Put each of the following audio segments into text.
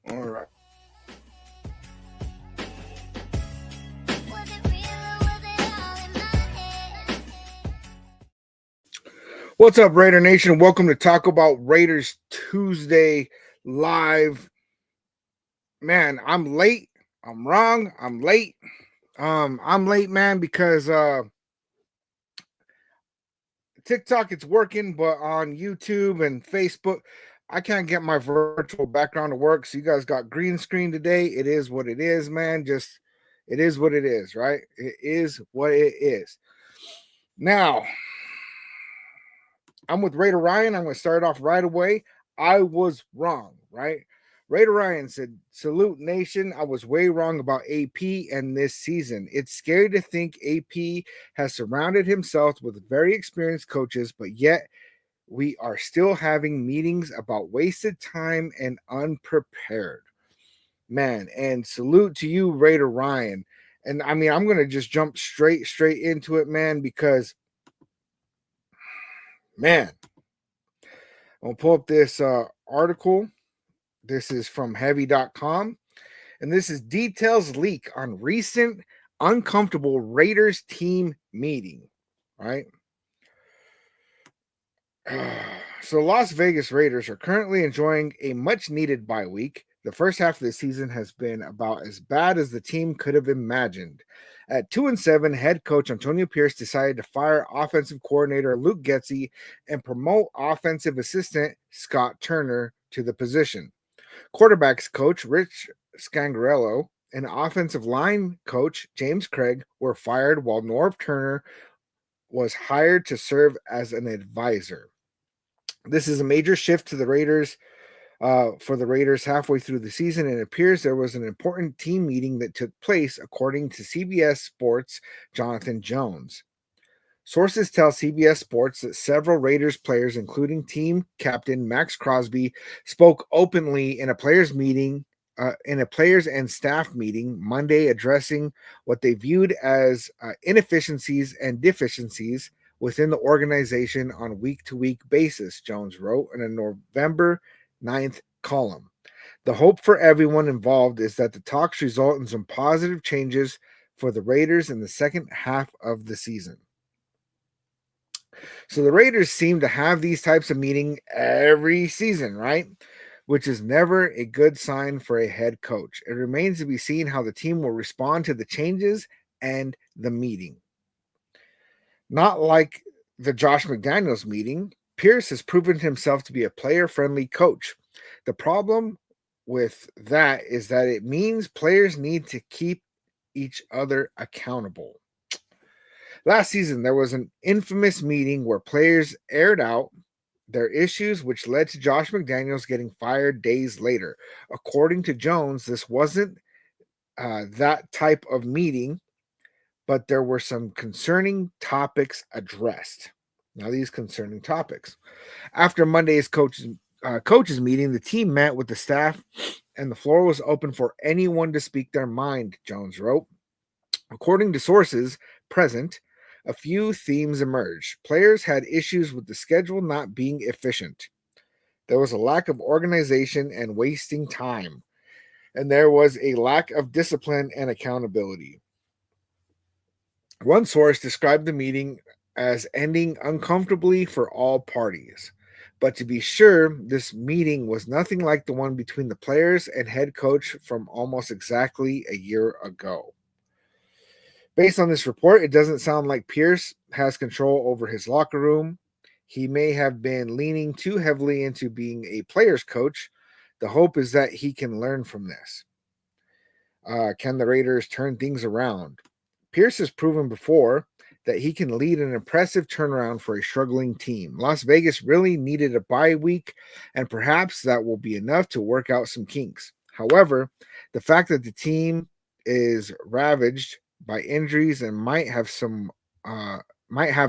All right. What's up, Raider Nation? Welcome to Taco-Bout Raiders Tuesday live. Man, I'm late. I'm wrong. I'm late. I'm late, man, because TikTok it's working, but on YouTube and Facebook, I can't get my virtual background to work. So you guys got green screen today. It is what it is, man. Just it is what it is, right? It is what it is. Now, I'm with Raider Ryan. I'm going to start off right away. I was wrong, right? Raider Ryan said, "Salute Nation. I was way wrong about AP and this season. It's scary to think AP has surrounded himself with very experienced coaches, but yet we are still having meetings about wasted time and unprepared." Man, and salute to you, Raider Ryan. And I mean, I'm going to just jump straight into it, man, because, man, I'll pull up this article. This is from heavy.com. And this is details leak on recent uncomfortable Raiders team meeting. Right. So Las Vegas Raiders are currently enjoying a much needed bye week. The first half of the season has been about as bad as the team could have imagined. At 2-7, head coach Antonio Pierce decided to fire offensive coordinator Luke Getsy and promote offensive assistant Scott Turner to the position. Quarterbacks coach Rich Scangarello and offensive line coach James Craig were fired, while Norv Turner was hired to serve as an advisor. This is a major shift to the Raiders for the Raiders halfway through the season, and it appears there was an important team meeting that took place, according to CBS Sports' Jonathan Jones. Sources tell CBS Sports that several Raiders players, including team captain Max Crosby, spoke openly in a players and staff meeting Monday, addressing what they viewed as inefficiencies and deficiencies within the organization on a week-to-week basis, Jones wrote in a November 9th column. The hope for everyone involved is that the talks result in some positive changes for the Raiders in the second half of the season. So the Raiders seem to have these types of meetings every season, right? Which is never a good sign for a head coach. It remains to be seen how the team will respond to the changes and the meeting. Not like the Josh McDaniels meeting, Pierce has proven himself to be a player-friendly coach. The problem with that is that it means players need to keep each other accountable. Last season, there was an infamous meeting where players aired out their issues, which led to Josh McDaniels getting fired days later. According to Jones, this wasn't that type of meeting, but there were some concerning topics addressed. Now, these concerning topics. After Monday's coaches meeting, the team met with the staff, and the floor was open for anyone to speak their mind, Jones wrote. According to sources present, a few themes emerged. Players had issues with the schedule not being efficient. There was a lack of organization and wasting time. And there was a lack of discipline and accountability. One source described the meeting as ending uncomfortably for all parties. But to be sure, this meeting was nothing like the one between the players and head coach from almost exactly a year ago. Based on this report, it doesn't sound like Pierce has control over his locker room. He may have been leaning too heavily into being a player's coach. The hope is that he can learn from this. Can the Raiders turn things around? Pierce has proven before that he can lead an impressive turnaround for a struggling team. Las Vegas really needed a bye week, and perhaps that will be enough to work out some kinks. However, the fact that the team is ravaged by injuries and might have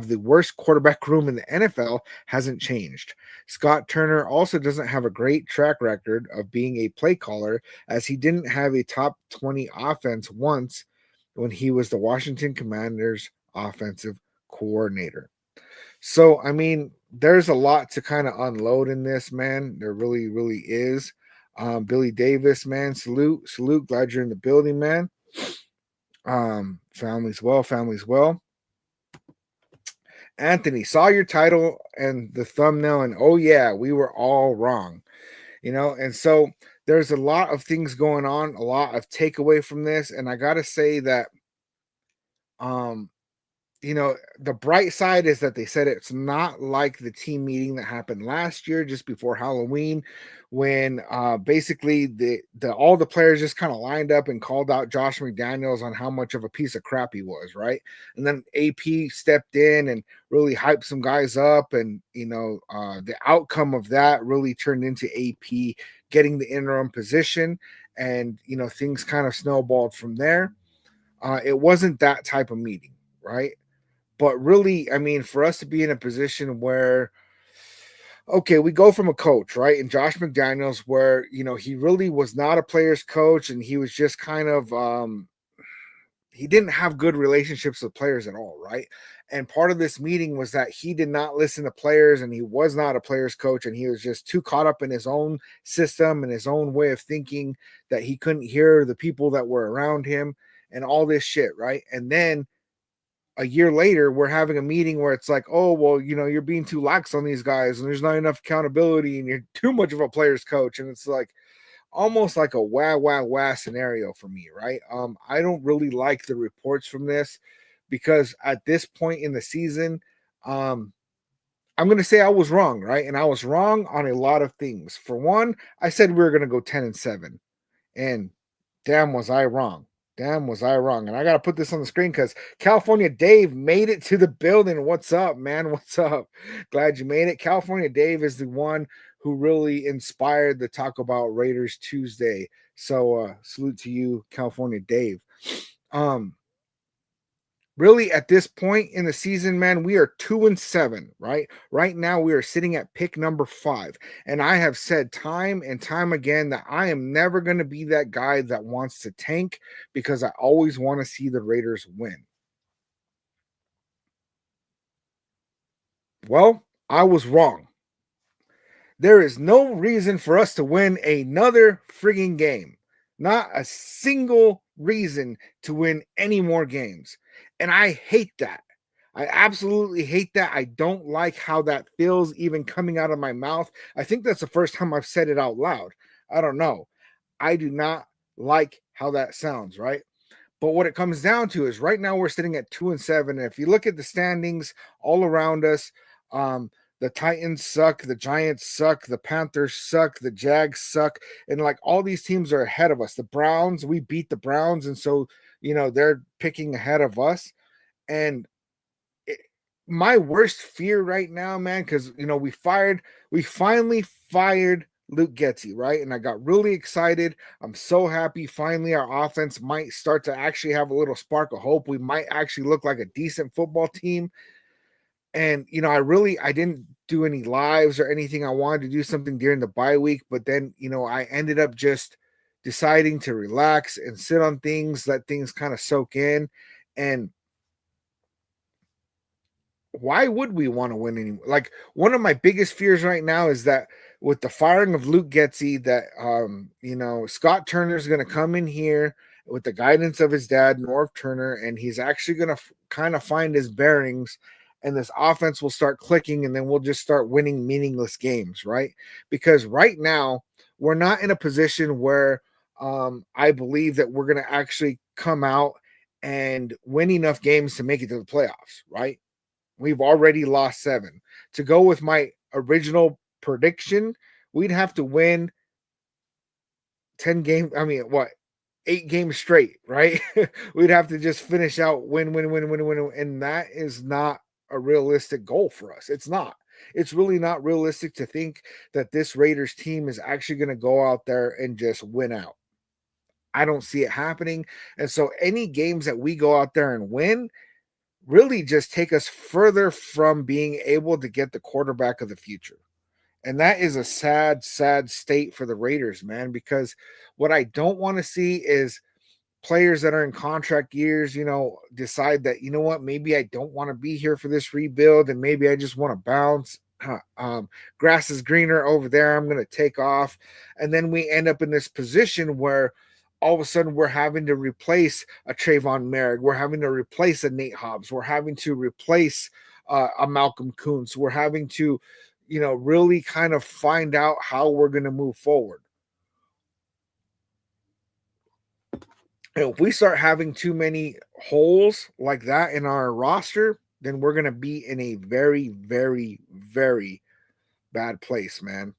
the worst quarterback room in the NFL hasn't changed. Scott Turner also doesn't have a great track record of being a play caller, as he didn't have a top 20 offense once when he was the Washington Commanders offensive coordinator. So, I mean, there's a lot to kind of unload in this, man. There really, really is. Billy Davis, man, salute. Glad you're in the building, man. Family's well, family's well. Anthony, saw your title and the thumbnail, and oh yeah, we were all wrong. And so there's a lot of things going on, a lot of takeaway from this, and I gotta say that um the bright side is that they said it's not like the team meeting that happened last year just before Halloween, when basically the all the players just kind of lined up and called out Josh McDaniels on how much of a piece of crap he was, right? And then AP stepped in and really hyped some guys up, and the outcome of that really turned into AP getting the interim position, and things kind of snowballed from there. It wasn't that type of meeting, right? But really, I mean, for us to be in a position where, okay, we go from a coach, right? And Josh McDaniels, where, he really was not a player's coach, and he was just kind of, he didn't have good relationships with players at all, right? And part of this meeting was that he did not listen to players, and he was not a player's coach, and he was just too caught up in his own system and his own way of thinking that he couldn't hear the people that were around him and all this shit, right? And then a year later, we're having a meeting where it's like, oh, well, you're being too lax on these guys, and there's not enough accountability, and you're too much of a player's coach. And it's like almost like a wah scenario for me, right? I don't really like the reports from this, because at this point in the season, I'm going to say I was wrong, right? And I was wrong on a lot of things. For one, I said we were going to go 10-7, and damn was I wrong. Damn was I wrong. And I got to put this on the screen because California Dave made it to the building. What's up, man? What's up? Glad you made it. California Dave is the one who really inspired the Taco-Bout Raiders Tuesday. So salute to you, California Dave. Really, at this point in the season, man, we are 2-7, right? Right now, we are sitting at pick number 5. And I have said time and time again that I am never going to be that guy that wants to tank, because I always want to see the Raiders win. Well, I was wrong. There is no reason for us to win another frigging game. Not a single reason to win any more games. And I hate that. I absolutely hate that. I don't like how that feels even coming out of my mouth. I think that's the first time I've said it out loud. I don't know. I do not like how that sounds, right? But what it comes down to is right now we're sitting at 2-7. And if you look at the standings all around us, the Titans suck, the Giants suck, the Panthers suck, the Jags suck, and like all these teams are ahead of us. The Browns, we beat the Browns, and so they're picking ahead of us. And my worst fear right now, man, because we finally fired Luke Getsy, right? And I got really excited. I'm so happy. Finally, our offense might start to actually have a little spark of hope. We might actually look like a decent football team. And I didn't do any lives or anything. I wanted to do something during the bye week, but then I ended up just deciding to relax and sit on things, let things kind of soak in. And why would we want to win anymore? Like, one of my biggest fears right now is that with the firing of Luke Getsy, that Scott Turner is going to come in here with the guidance of his dad, Norv Turner, and he's actually going to kind of find his bearings, and this offense will start clicking, and then we'll just start winning meaningless games, right? Because right now we're not in a position where I believe that we're going to actually come out and win enough games to make it to the playoffs, right? We've already lost 7. To go with my original prediction, we'd have to win 10 games. I mean, what? 8 games straight, right? We'd have to just finish out win. And that is not a realistic goal for us. It's not. It's really not realistic to think that this Raiders team is actually going to go out there and just win out. I don't see it happening. And so any games that we go out there and win really just take us further from being able to get the quarterback of the future. And that is a sad, sad state for the Raiders, man, because what I don't want to see is players that are in contract years, decide that, maybe I don't want to be here for this rebuild and maybe I just want to bounce. Grass is greener over there. I'm going to take off. And then we end up in this position where all of a sudden we're having to replace a Trayvon Merrick. We're having to replace a Nate Hobbs. We're having to replace a Malcolm Kuntz. We're having to, really kind of find out how we're going to move forward. And if we start having too many holes like that in our roster, then we're going to be in a very, very, very bad place, man.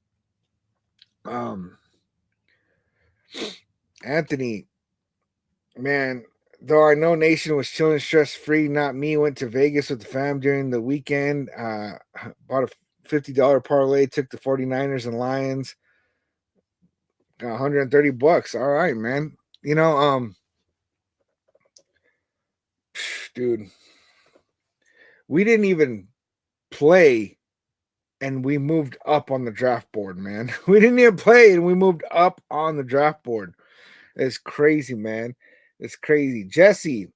Anthony, man, though I know Nation was chilling stress free, not me. Went to Vegas with the fam during the weekend. Bought a $50 parlay, took the 49ers and Lions. Got $130. All right, man. Dude, we didn't even play and we moved up on the draft board, man. We didn't even play and we moved up on the draft board. It's crazy, man. It's crazy. Jesse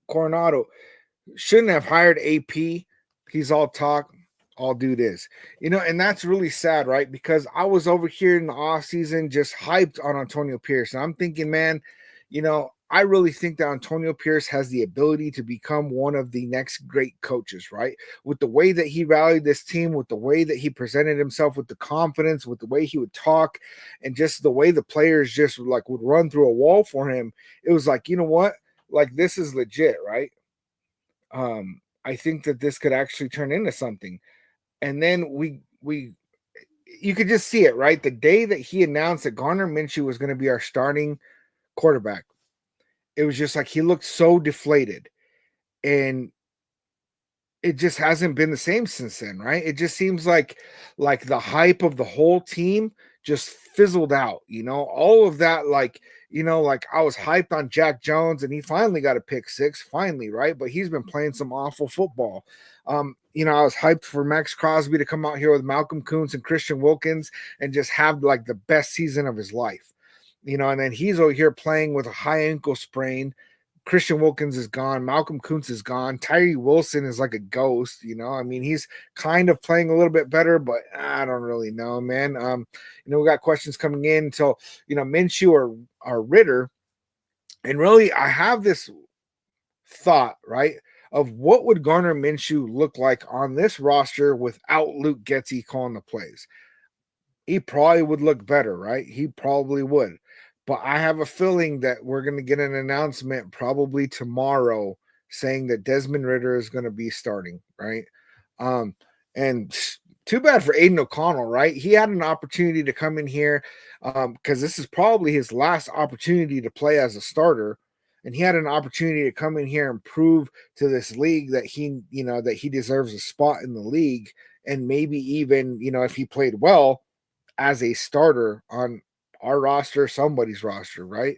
Coronado shouldn't have hired AP. He's all talk, all do this. And that's really sad, right? Because I was over here in the off season just hyped on Antonio Pierce. And I'm thinking, man, I really think that Antonio Pierce has the ability to become one of the next great coaches, right? With the way that he rallied this team, with the way that he presented himself, with the confidence, with the way he would talk, and just the way the players just like would run through a wall for him. It was like, you know what? Like, this is legit, right? I think that this could actually turn into something. And then you could just see it, right? The day that he announced that Gardner Minshew was going to be our starting quarterback, it was just like he looked so deflated, and it just hasn't been the same since then, right? It just seems like the hype of the whole team just fizzled out, all of that, like I was hyped on Jack Jones and he finally got a pick six, finally, right? But he's been playing some awful football. I was hyped for Max Crosby to come out here with Malcolm Kuntz and Christian Wilkins and just have like the best season of his life. And then he's over here playing with a high ankle sprain. Christian Wilkins is gone. Malcolm Kuntz is gone. Tyree Wilson is like a ghost. I mean, he's kind of playing a little bit better, but I don't really know, man. We got questions coming in. So, Minshew or Ritter. And really, I have this thought, right, of what would Gardner Minshew look like on this roster without Luke Getsy calling the plays. He probably would look better, right? He probably would. But I have a feeling that we're going to get an announcement probably tomorrow saying that Desmond Ridder is going to be starting, right? And too bad for Aiden O'Connell, right? He had an opportunity to come in here because this is probably his last opportunity to play as a starter. And he had an opportunity to come in here and prove to this league that he deserves a spot in the league. And maybe even, if he played well as a starter on our roster, somebody's roster, right?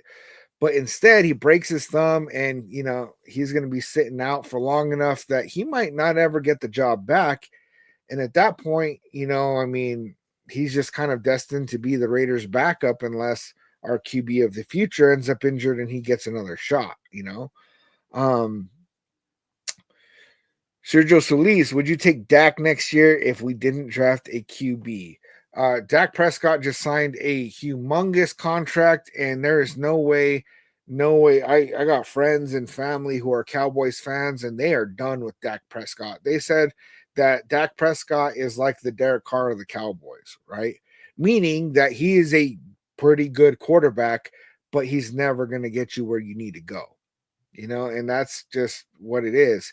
But instead, he breaks his thumb and, he's going to be sitting out for long enough that he might not ever get the job back. And at that point, I mean, he's just kind of destined to be the Raiders' backup unless our QB of the future ends up injured and he gets another shot, Sergio Solis, would you take Dak next year if we didn't draft a QB? Dak Prescott just signed a humongous contract, and there is no way. I got friends and family who are Cowboys fans, and they are done with Dak Prescott. They said that Dak Prescott is like the Derek Carr of the Cowboys, right? Meaning that he is a pretty good quarterback, but he's never going to get you where you need to go, and that's just what it is.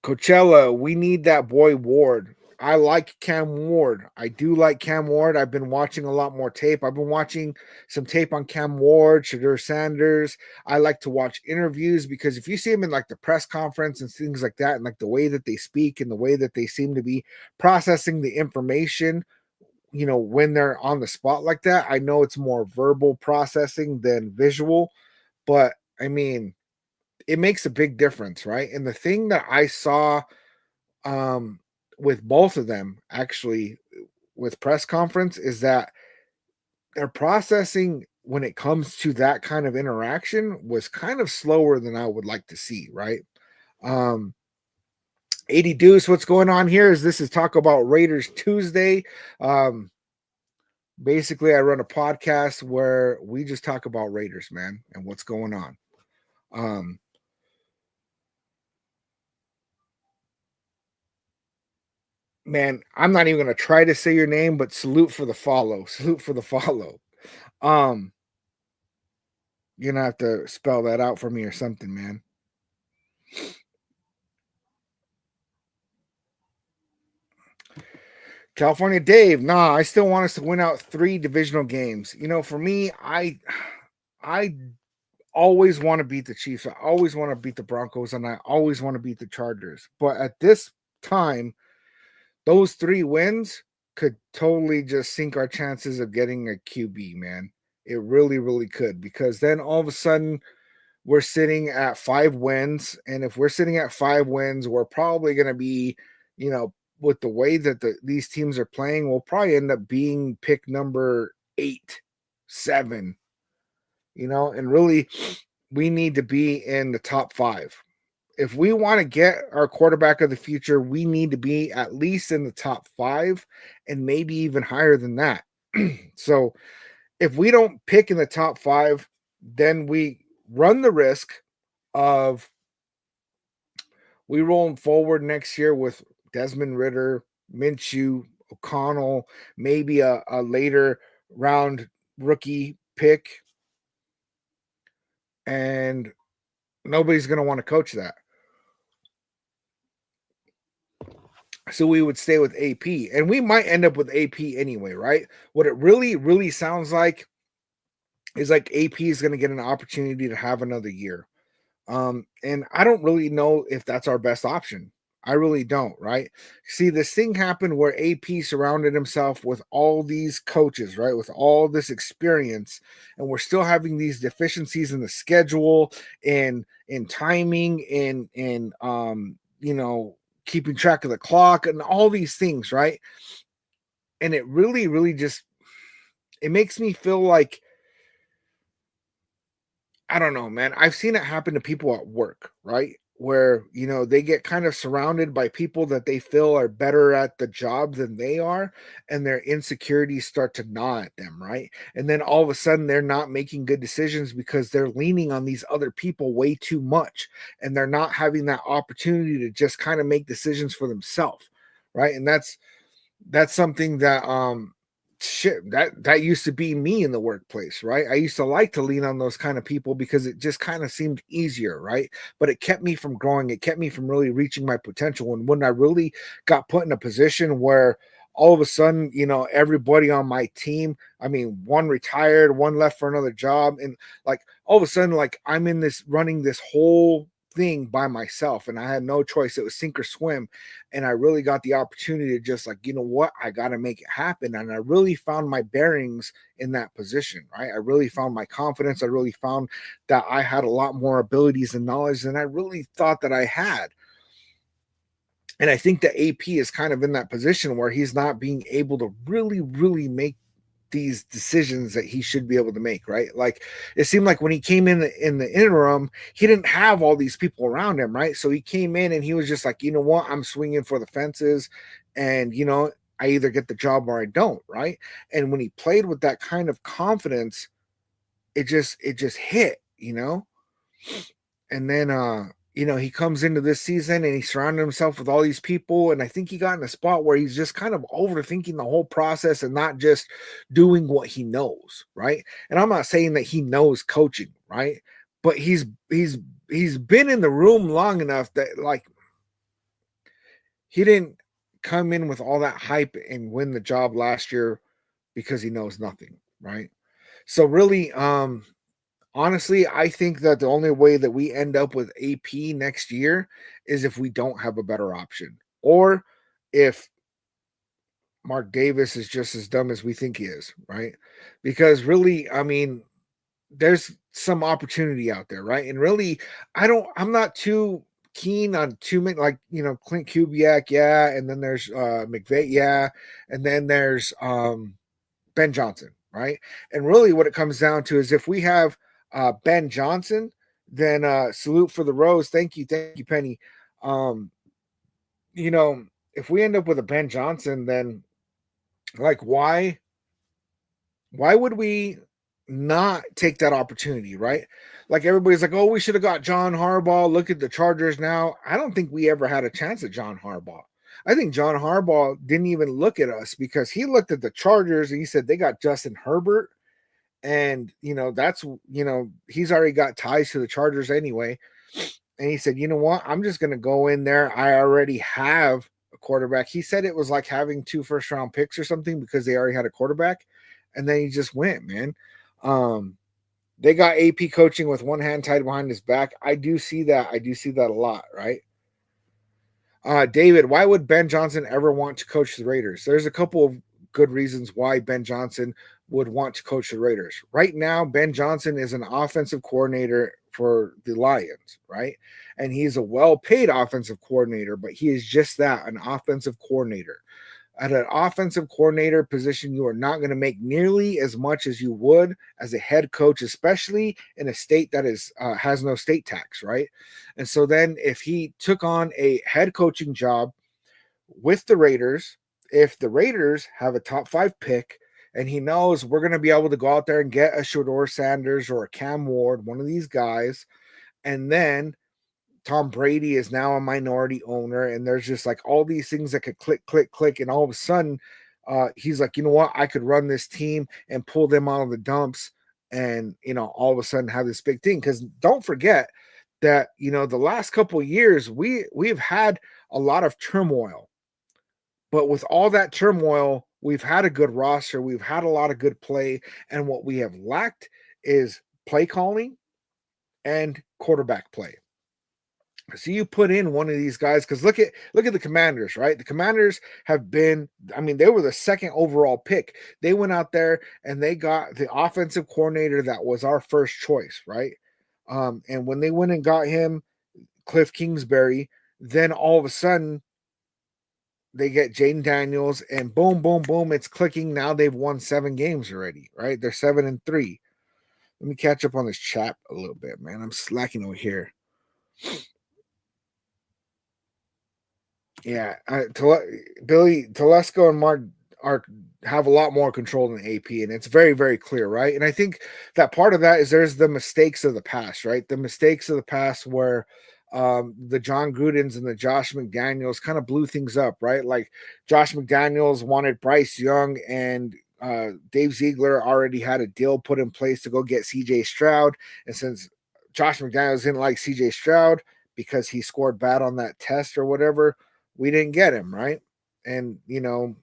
Coachella, we need that boy Ward. I like Cam Ward. I do like Cam Ward. I've been watching a lot more tape. I've been watching some tape on Cam Ward, Shadur Sanders. I like to watch interviews because if you see him in like the press conference and things like that, and like the way that they speak and the way that they seem to be processing the information, when they're on the spot like that, I know it's more verbal processing than visual, but I mean, it makes a big difference, right? And the thing that I saw with both of them actually with press conference is that their processing when it comes to that kind of interaction was kind of slower than I would like to see, right? 80 Deuce, what's going on here is this is Taco-Bout Raiders Tuesday. Basically, I run a podcast where we just talk about Raiders, man, and what's going on. Um, Man, I'm not even gonna try to say your name, but salute for the follow. Salute for the follow. Um, you're gonna have to spell that out for me or something, man. California Dave, nah, I still want us to win out 3 divisional games. For me, I always want to beat the Chiefs. I always want to beat the Broncos, and I always want to beat the Chargers. But at this time, those 3 wins could totally just sink our chances of getting a QB, man. It really, really could, because then all of a sudden we're sitting at 5 wins. And if we're sitting at 5 wins, we're probably going to be, with the way that these teams are playing, we'll probably end up being pick number 8, 7, and really we need to be in the top 5. If we want to get our quarterback of the future, we need to be at least in the top 5 and maybe even higher than that. So if we don't pick in the top 5, then we run the risk of we rolling forward next year with Desmond Ritter, Minshew, O'Connell, maybe a later round rookie pick, and nobody's going to want to coach that. So we would stay with AP, and we might end up with AP anyway, right? What it really, really sounds like is like AP is going to get an opportunity to have another year. And I don't really know if that's our best option. I really don't, right? See, this thing happened where AP surrounded himself with all these coaches, right? With all this experience, and we're still having these deficiencies in the schedule, in timing, keeping track of the clock and all these things, right? And it really, really just it makes me feel like I don't know, man. I've seen it happen to people at work, right? Where, they get kind of surrounded by people that they feel are better at the job than they are, and their insecurities start to gnaw at them, right? And then all of a sudden they're not making good decisions because they're leaning on these other people way too much, and they're not having that opportunity to just kind of make decisions for themselves, right? And that's something that shit that used to be me in the workplace, right? I used to like to lean on those kind of people because it just kind of seemed easier, right? But it kept me from growing, it kept me from really reaching my potential. And when I really got put in a position where all of a sudden, everybody on my team, I mean, one retired, one left for another job, and like all of a sudden, like I'm in this running this whole thing by myself, and I had no choice. It was sink or swim. And I really got the opportunity to just like, you know what, I got to make it happen. And I really found my bearings in that position, right? I really found my confidence. I really found that I had a lot more abilities and knowledge than I really thought that I had. And I think that AP is kind of in that position where he's not being able to really, really make these decisions that he should be able to make, right? Like it seemed like when he came in the interim, he didn't have all these people around him, right? So he came in and he was just like, you know what, I'm swinging for the fences, and I either get the job or I don't, right? And when he played with that kind of confidence, it just hit, and then he comes into this season and he surrounded himself with all these people, and I think he got in a spot where he's just kind of overthinking the whole process and not just doing what he knows, right? And I'm not saying that he knows coaching, right? But he's been in the room long enough that like he didn't come in with all that hype and win the job last year because he knows nothing, right? So really honestly, I think that the only way that we end up with AP next year is if we don't have a better option, or if Mark Davis is just as dumb as we think he is, right? Because really, I mean, there's some opportunity out there, right? And really, I'm not too keen on too many, like, Clint Kubiak, yeah, and then there's McVay, yeah, and then there's Ben Johnson, right? And really what it comes down to is if we have Ben Johnson, then salute for the rose. Thank you, Penny. Um, you know, if we end up with a Ben Johnson, then like why would we not take that opportunity, right? Like everybody's like, oh, we should have got John Harbaugh. Look at the Chargers now. I don't think we ever had a chance at John Harbaugh. I think John Harbaugh didn't even look at us because he looked at the Chargers and he said they got Justin Herbert. And, that's, he's already got ties to the Chargers anyway. And he said, you know what? I'm just going to go in there. I already have a quarterback. He said it was like having 2 first round picks or something because they already had a quarterback. And then he just went, man. They got AP coaching with one hand tied behind his back. I do see that. I do see that a lot, right? David, why would Ben Johnson ever want to coach the Raiders? There's a couple of good reasons why Ben Johnson would want to coach the Raiders. Right now, Ben Johnson is an offensive coordinator for the Lions, right? And he's a well-paid offensive coordinator, but he is just that, an offensive coordinator. At an offensive coordinator position, you are not going to make nearly as much as you would as a head coach, especially in a state that has no state tax, right? And so then if he took on a head coaching job with the Raiders, if the Raiders have a top 5 pick and he knows we're going to be able to go out there and get a Shedeur Sanders or a Cam Ward, one of these guys, and then Tom Brady is now a minority owner, and there's just like all these things that could click, click, click, and all of a sudden, he's like, you know what, I could run this team and pull them out of the dumps, and all of a sudden have this big thing. Because don't forget that the last couple of years we've had a lot of turmoil, but with all that turmoil, we've had a good roster, we've had a lot of good play, and what we have lacked is play calling and quarterback play. So you put in one of these guys because look at the Commanders, right? The Commanders have been, I mean, they were the second overall pick. They went out there and they got the offensive coordinator that was our first choice, right? And when they went and got him, Cliff Kingsbury, then all of a sudden they get Jaden Daniels and boom, boom, boom, it's clicking. Now they've won 7 games already, right? They're 7-3. Let me catch up on this chat a little bit, man. I'm slacking over here. Yeah, Billy Telesco and Mark have a lot more control than AP, and it's very, very clear, right? And I think that part of that is there's the mistakes of the past, right? The mistakes of the past where the John Grudens and the Josh McDaniels kind of blew things up, right? Like Josh McDaniels wanted Bryce Young, and Dave Ziegler already had a deal put in place to go get CJ Stroud, and since Josh McDaniels didn't like CJ Stroud because he scored bad on that test or whatever, we didn't get him, right? And I'm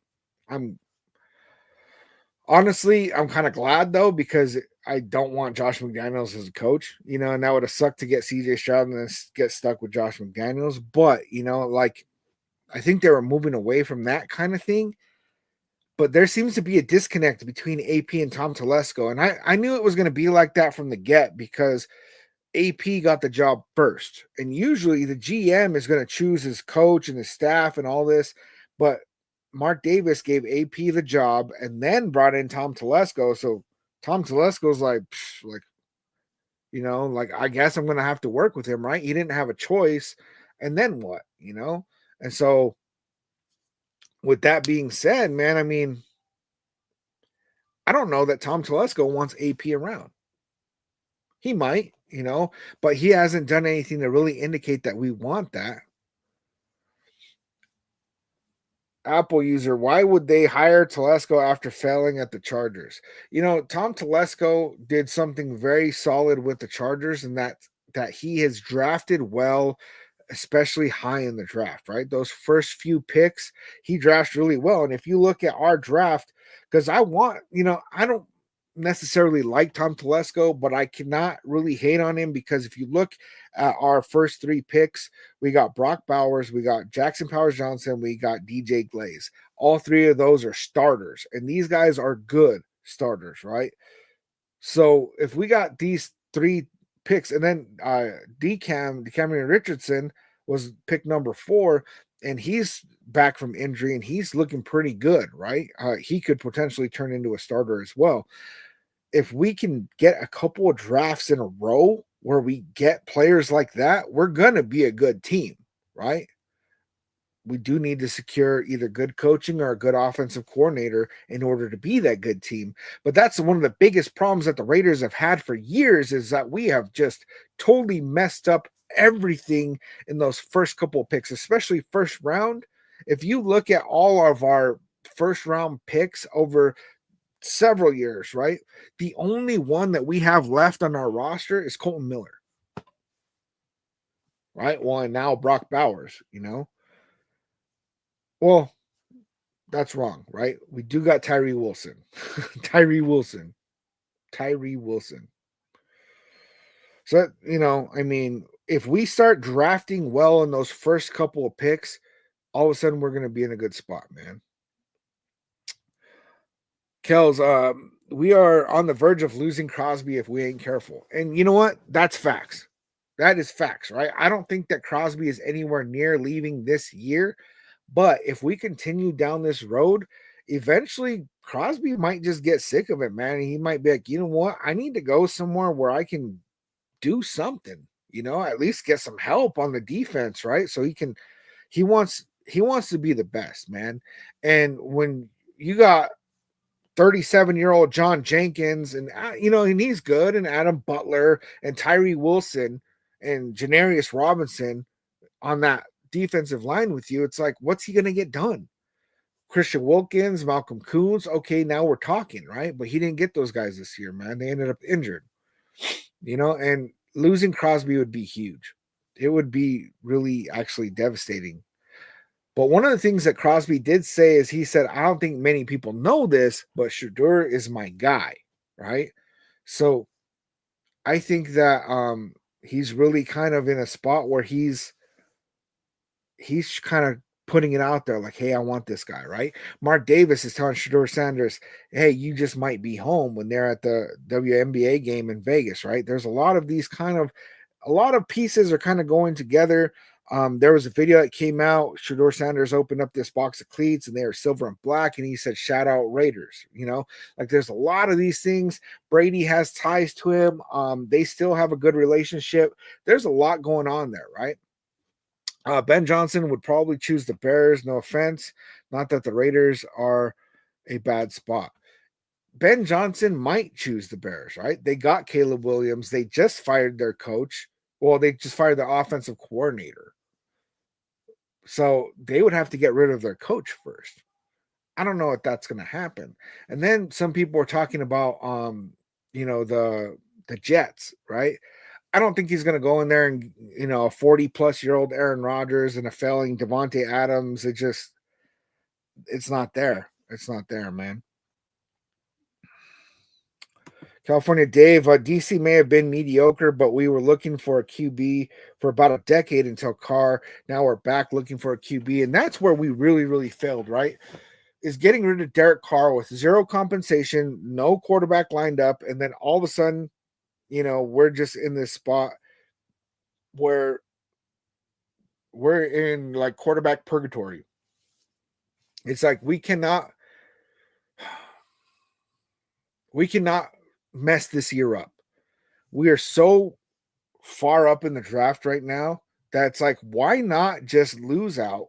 I'm kind of glad though, because I don't want Josh McDaniels as a coach, and that would have sucked to get CJ Stroud and then get stuck with Josh McDaniels. But like I think they were moving away from that kind of thing. But there seems to be a disconnect between AP and Tom Telesco. And I knew it was going to be like that from the get because AP got the job first. And usually the GM is going to choose his coach and his staff and all this. But Mark Davis gave AP the job and then brought in Tom Telesco. So Tom Telesco's like, like, I guess I'm going to have to work with him, right? He didn't have a choice. And then what, And so with that being said, man, I mean, I don't know that Tom Telesco wants AP around. He might, but he hasn't done anything to really indicate that we want that. Apple user, why would they hire Telesco after failing at the Chargers? Tom Telesco did something very solid with the Chargers, and that he has drafted well, especially high in the draft, right? Those first few picks, he drafts really well. And if you look at our draft, because I don't necessarily like Tom Telesco, but I cannot really hate on him because if you look at our first 3 picks, we got Brock Bowers, we got Jackson Powers Johnson, we got DJ Glaze. All 3 of those are starters, and these guys are good starters, right? So if we got these 3 picks, and then Decameron Richardson was pick number 4, and he's back from injury and he's looking pretty good, right? He could potentially turn into a starter as well. If we can get a couple of drafts in a row where we get players like that, we're going to be a good team, right? we do need to secure either good coaching or a good offensive coordinator in order to be that good team. But that's one of the biggest problems that the Raiders have had for years, is that we have just totally messed up everything in those first couple of picks, especially first round. If you look at all of our first round picks over several years, right? The only one that we have left on our roster is Colton Miller, right? Well, and now Brock Bowers, Well, that's wrong, right? We do got Tyree Wilson. Tyree Wilson. So, if we start drafting well in those first couple of picks, all of a sudden we're going to be in a good spot, man. Kels, we are on the verge of losing Crosby if we ain't careful. And you know what? That's facts. That is facts, right? I don't think that Crosby is anywhere near leaving this year. But if we continue down this road, eventually Crosby might just get sick of it, man. He might be like, you know what? I need to go somewhere where I can do something, at least get some help on the defense, right? So he wants to be the best, man. And when you got 37-year-old John Jenkins and and he's good, and Adam Butler and Tyree Wilson and Janarius Robinson on that defensive line with you, it's like, what's he going to get done? Christian Wilkins, Malcolm Koons, okay, now we're talking, right? But he didn't get those guys this year, man. They ended up injured, and losing Crosby would be huge. It would be really actually devastating. But one of the things that Crosby did say is he said, I don't think many people know this, but Shedeur is my guy, right? So I think that he's really kind of in a spot where he's kind of putting it out there like, hey, I want this guy, right? Mark Davis is telling Shedeur Sanders, hey, you just might be home when they're at the WNBA game in Vegas, right? There's a lot of pieces are kind of going together. There was a video that came out. Shedeur Sanders opened up this box of cleats and they are silver and black. And he said, shout out Raiders, like there's a lot of these things. Brady has ties to him. They still have a good relationship. There's a lot going on there, right? Ben Johnson would probably choose the Bears. No offense. Not that the Raiders are a bad spot. Ben Johnson might choose the Bears, right? They got Caleb Williams. They just fired their coach. Well, they just fired their offensive coordinator. So they would have to get rid of their coach first. I don't know if that's going to happen. And then some people were talking about, the Jets, right? I don't think he's going to go in there and, a 40-plus-year-old Aaron Rodgers and a failing Devontae Adams. It's not there. It's not there, man. California Dave, DC may have been mediocre, but we were looking for a QB for about a decade until Carr. Now we're back looking for a QB, and that's where we really, really failed, right? Is getting rid of Derek Carr with zero compensation, no quarterback lined up, and then all of a sudden, we're just in this spot where we're in like quarterback purgatory. It's like we cannot mess this year up. We are so far up in the draft right now that it's like, why not just lose out,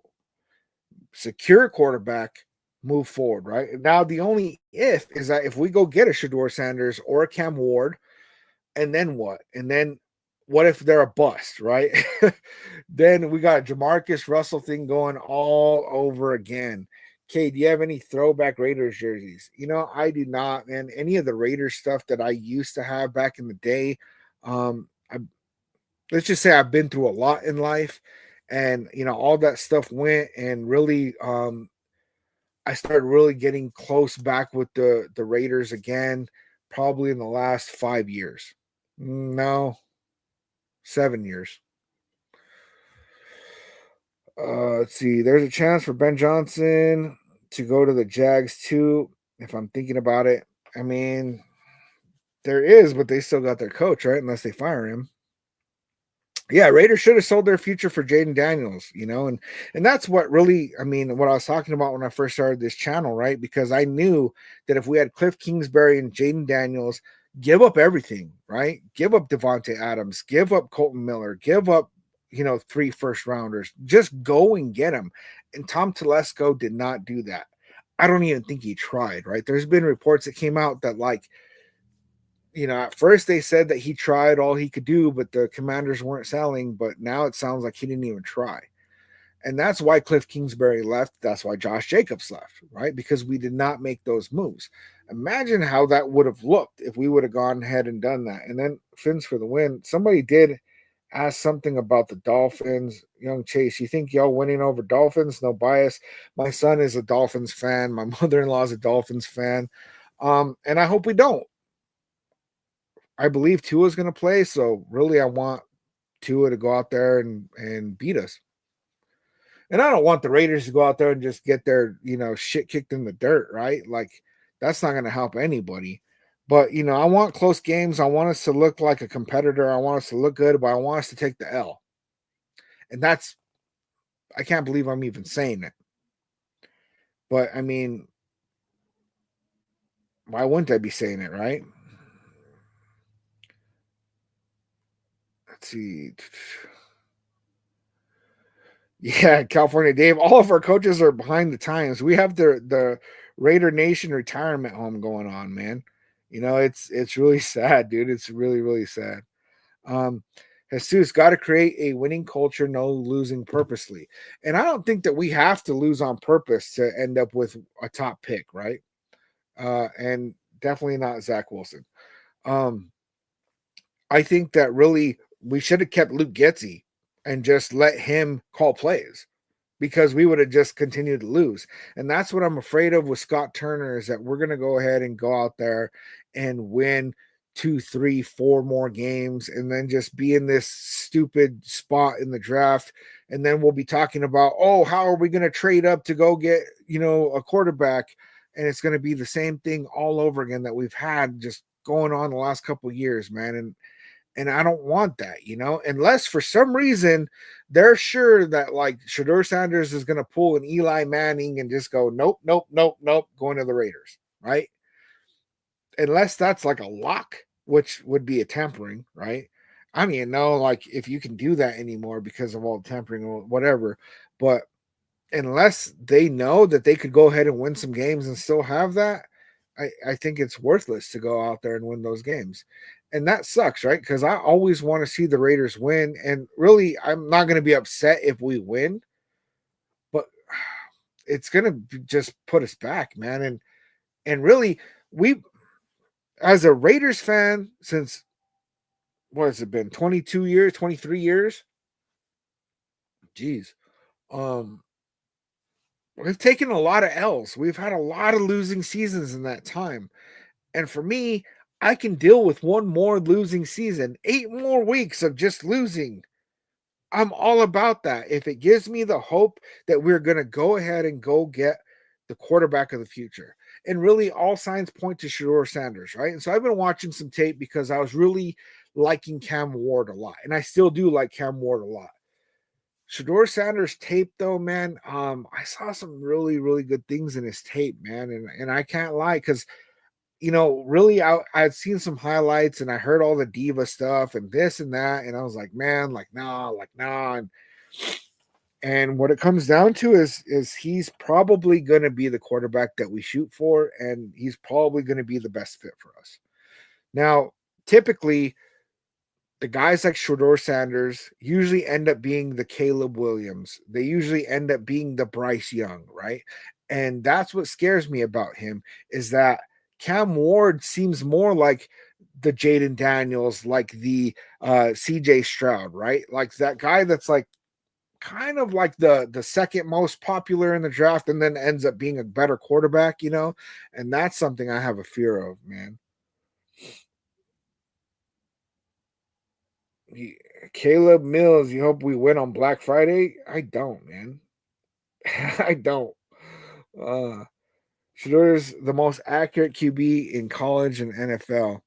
secure a quarterback, move forward, right? Now, the only if is that if we go get a Shedeur Sanders or a Cam Ward, and then what? And then what if they're a bust, right? Then we got a Jamarcus Russell thing going all over again. Okay, do you have any throwback Raiders jerseys? I do not, man. Any of the Raiders stuff that I used to have back in the day, let's just say I've been through a lot in life, and all that stuff went, and really, I started really getting close back with the Raiders again, probably in the last 5 years. No, 7 years. Let's see. There's a chance for Ben Johnson to go to the Jags too, if I'm thinking about it. I mean, there is, but they still got their coach, right? Unless they fire him. Yeah, Raiders should have sold their future for Jaden Daniels, and that's what really, what I was talking about when I first started this channel, right? Because I knew that if we had Cliff Kingsbury and Jaden Daniels, give up everything, right? Give up Devontae Adams, give up Colton Miller, give up 3 first rounders. Just go and get them. And Tom Telesco did not do that. I don't even think he tried, right? There's been reports that came out that, like, at first they said that he tried all he could do, but the Commanders weren't selling. But now it sounds like he didn't even try. And that's why Cliff Kingsbury left. That's why Josh Jacobs left, right? Because we did not make those moves. Imagine how that would have looked if we would have gone ahead and done that. And then Fins for the win. Somebody did ask something about the Dolphins. Young Chase, you think y'all winning over Dolphins? No bias. My son is a Dolphins fan. My mother-in-law is a Dolphins fan. And I hope we don't. I believe Tua is going to play. So really, I want Tua to go out there and beat us. And I don't want the Raiders to go out there and just get their, shit kicked in the dirt, right? Like, that's not going to help anybody. But, I want close games. I want us to look like a competitor. I want us to look good, but I want us to take the L. And I can't believe I'm even saying it. But, I mean, why wouldn't I be saying it, right? Let's see. Yeah, California Dave. All of our coaches are behind the times. We have the Raider Nation retirement home going on, man. It's really sad, dude. It's really, really sad. Jesus, got to create a winning culture, no losing purposely. And I don't think that we have to lose on purpose to end up with a top pick, right? And definitely not Zach Wilson. I think that really we should have kept Luke Getsy and just let him call plays, because we would have just continued to lose. And that's what I'm afraid of with Scott Turner, is that we're going to go ahead and go out there and win 2, 3, 4 more games and then just be in this stupid spot in the draft. And then we'll be talking about, how are we going to trade up to go get, a quarterback? And it's going to be the same thing all over again that we've had just going on the last couple of years, man. And I don't want that, unless for some reason they're sure that, like, Shedeur Sanders is going to pull an Eli Manning and just go, nope, going to the Raiders, right? Unless that's like a lock, which would be a tampering, right? I don't even know, like, if you can do that anymore because of all the tampering or whatever. But unless they know that they could go ahead and win some games and still have that, I think it's worthless to go out there and win those games. And that sucks, right? Because I always want to see the Raiders win. And really, I'm not going to be upset if we win, but it's going to just put us back, man. And really, we, as a Raiders fan, since, what has it been, 22 years, 23 years? Jeez. We've taken a lot of L's. We've had a lot of losing seasons in that time. And for me, I can deal with one more losing season, 8 more weeks of just losing. I'm all about that. If it gives me the hope that we're going to go ahead and go get the quarterback of the future. And really, all signs point to Shedeur Sanders, right? And so I've been watching some tape because I was really liking Cam Ward a lot. And I still do like Cam Ward a lot. Shedeur Sanders tape, though, man, I saw some really, really good things in his tape, man. And I can't lie, because really, I'd seen some highlights and I heard all the diva stuff and this and that. And I was like, man, nah. And what it comes down to is he's probably going to be the quarterback that we shoot for. And he's probably going to be the best fit for us. Now, typically, the guys like Shedeur Sanders usually end up being the Caleb Williams. They usually end up being the Bryce Young, right? And that's what scares me about him, is that Cam Ward seems more like the Jaden Daniels, like the CJ Stroud, right? Like that guy that's like kind of like the second most popular in the draft and then ends up being a better quarterback, And that's something I have a fear of, man. Caleb Mills, you hope we win on Black Friday? I don't, man. I don't. Shedeur's the most accurate QB in college and NFL.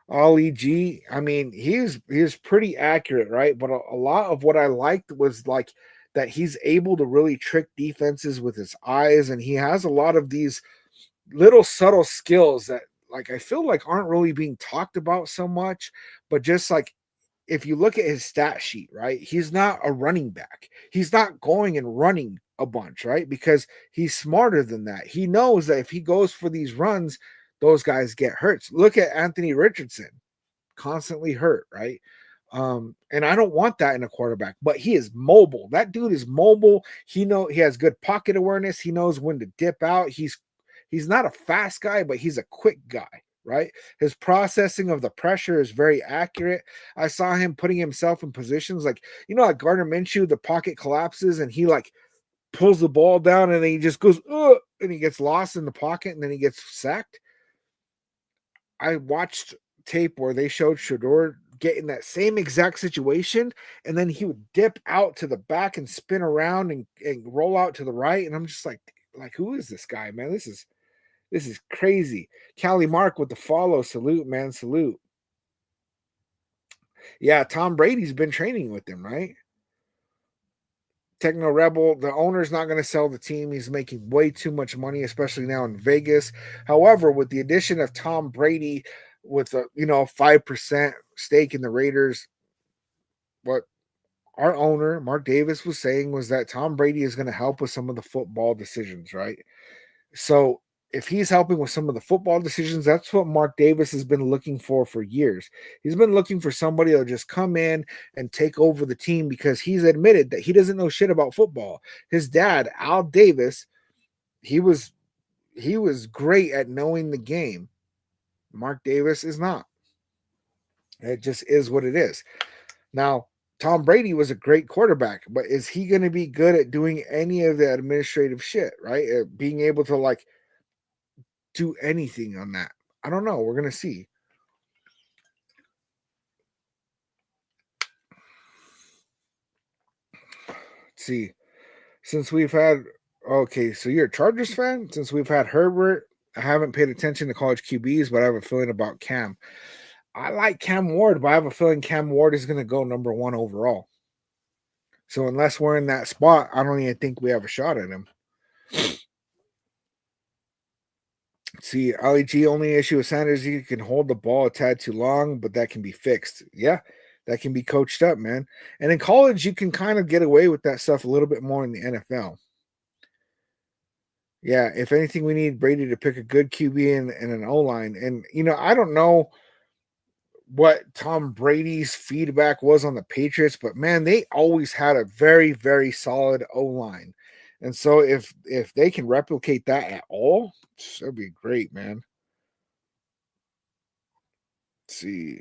Ollie G, I mean, he's pretty accurate, right? But a lot of what I liked was like that he's able to really trick defenses with his eyes, and he has a lot of these little subtle skills that, like, I feel like aren't really being talked about so much, but just like if you look at his stat sheet, right, he's not a running back. He's not going and running a bunch, right? Because he's smarter than that. He knows that if he goes for these runs, those guys get hurt. Look at Anthony Richardson, constantly hurt, right? And I don't want that in a quarterback, but he is mobile. That dude is mobile. He has good pocket awareness. He knows when to dip out. He's not a fast guy, but he's a quick guy, right? His processing of the pressure is very accurate. I saw him putting himself in positions like Gardner Minshew, the pocket collapses and he like pulls the ball down and then he just goes, and he gets lost in the pocket and then he gets sacked. I watched tape where they showed Shador get in that same exact situation, and then he would dip out to the back and spin around and roll out to the right. And I'm just like, who is this guy, man? This is crazy. Callie Mark with the follow. Salute, man. Salute. Yeah, Tom Brady's been training with him, right? Techno Rebel, the owner's not going to sell the team. He's making way too much money, especially now in Vegas. However, with the addition of Tom Brady with a 5% stake in the Raiders, what our owner, Mark Davis, was saying was that Tom Brady is going to help with some of the football decisions, right? So if he's helping with some of the football decisions, that's what Mark Davis has been looking for years. He's been looking for somebody that'll just come in and take over the team because he's admitted that he doesn't know shit about football. His dad, Al Davis, he was great at knowing the game. Mark Davis is not. It just is what it is. Now, Tom Brady was a great quarterback, but is he going to be good at doing any of the administrative shit, right? Being able to do anything on that? I don't know. We're going to see. Let's see. Since we've had, okay, so you're a Chargers fan? Since we've had Herbert, I haven't paid attention to college QBs, but I have a feeling about Cam. I like Cam Ward, but I have a feeling Cam Ward is going to go number 1 overall. So unless we're in that spot, I don't even think we have a shot at him. See, LEG only issue with Sanders, he can hold the ball a tad too long, but that can be fixed. Yeah, that can be coached up, man. And in college, you can kind of get away with that stuff a little bit more in the NFL. Yeah, if anything, we need Brady to pick a good QB and an O-line. And, I don't know what Tom Brady's feedback was on the Patriots, but, man, they always had a very, very solid O-line. And so if they can replicate that at all, that'd be great, man. Let's see.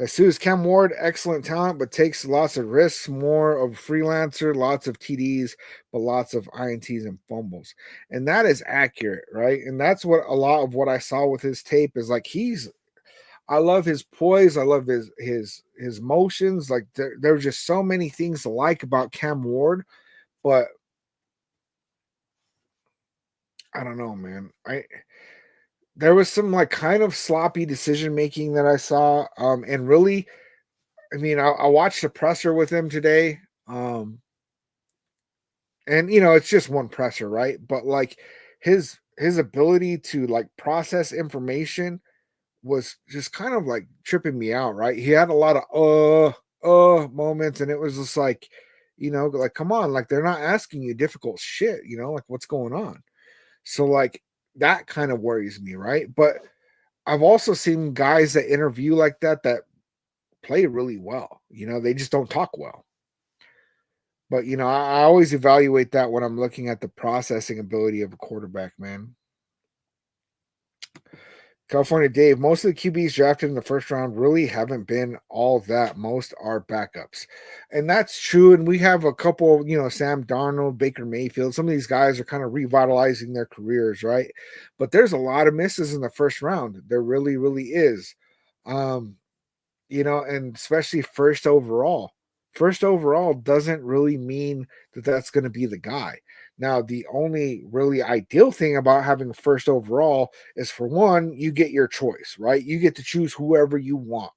Jesus Cam Ward, excellent talent, but takes lots of risks, more of a freelancer, lots of TDs, but lots of INTs and fumbles. And that is accurate, right? And that's what a lot of what I saw with his tape is I love his poise, I love his motions. Like there's just so many things to like about Cam Ward, but I don't know, man. There was some kind of sloppy decision making that I saw. And really, I mean, I watched the presser with him today. And it's just one presser, right? But his ability to process information was just kind of tripping me out, right? He had a lot of moments, and it was just come on, they're not asking you difficult shit, what's going on? So that kind of worries me, right? But I've also seen guys that interview like that play really well. They just don't talk well. But I always evaluate that when I'm looking at the processing ability of a quarterback, man. California Dave, most of the QBs drafted in the first round really haven't been all that. Most are backups. And that's true. And we have a couple, Sam Darnold, Baker Mayfield. Some of these guys are kind of revitalizing their careers, right? But there's a lot of misses in the first round. There really, really is. And especially first overall. First overall doesn't really mean that that's going to be the guy. Now, the only really ideal thing about having a first overall is, for one, you get your choice, right? You get to choose whoever you want.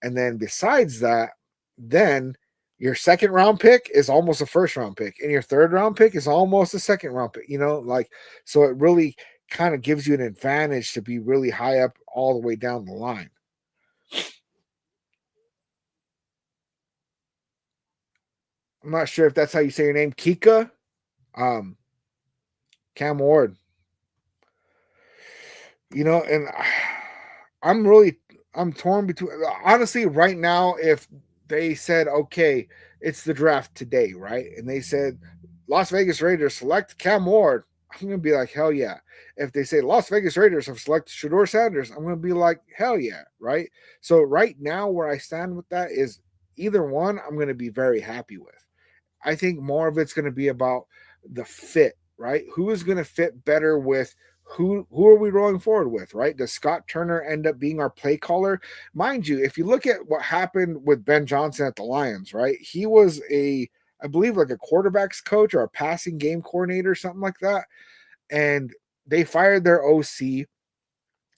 And then besides that, then your second round pick is almost a first round pick, and your third round pick is almost a second round pick, so it really kind of gives you an advantage to be really high up all the way down the line. I'm not sure if that's how you say your name, Kika. Um, Cam Ward. And I'm really I'm torn between, honestly, right now. If they said, okay, it's the draft today, right? And they said Las Vegas Raiders select Cam Ward, I'm gonna be like, hell yeah. If they say Las Vegas Raiders have selected Shador Sanders, I'm gonna be like, hell yeah, right? So right now where I stand with that is either one I'm gonna be very happy with. I think more of it's going to be about the fit, right? Who is going to fit better with who are we rolling forward with, right? Does Scott Turner end up being our play caller? Mind you, if you look at what happened with Ben Johnson at the Lions, right? He was I believe like a quarterbacks coach or a passing game coordinator, something like that. And they fired their OC.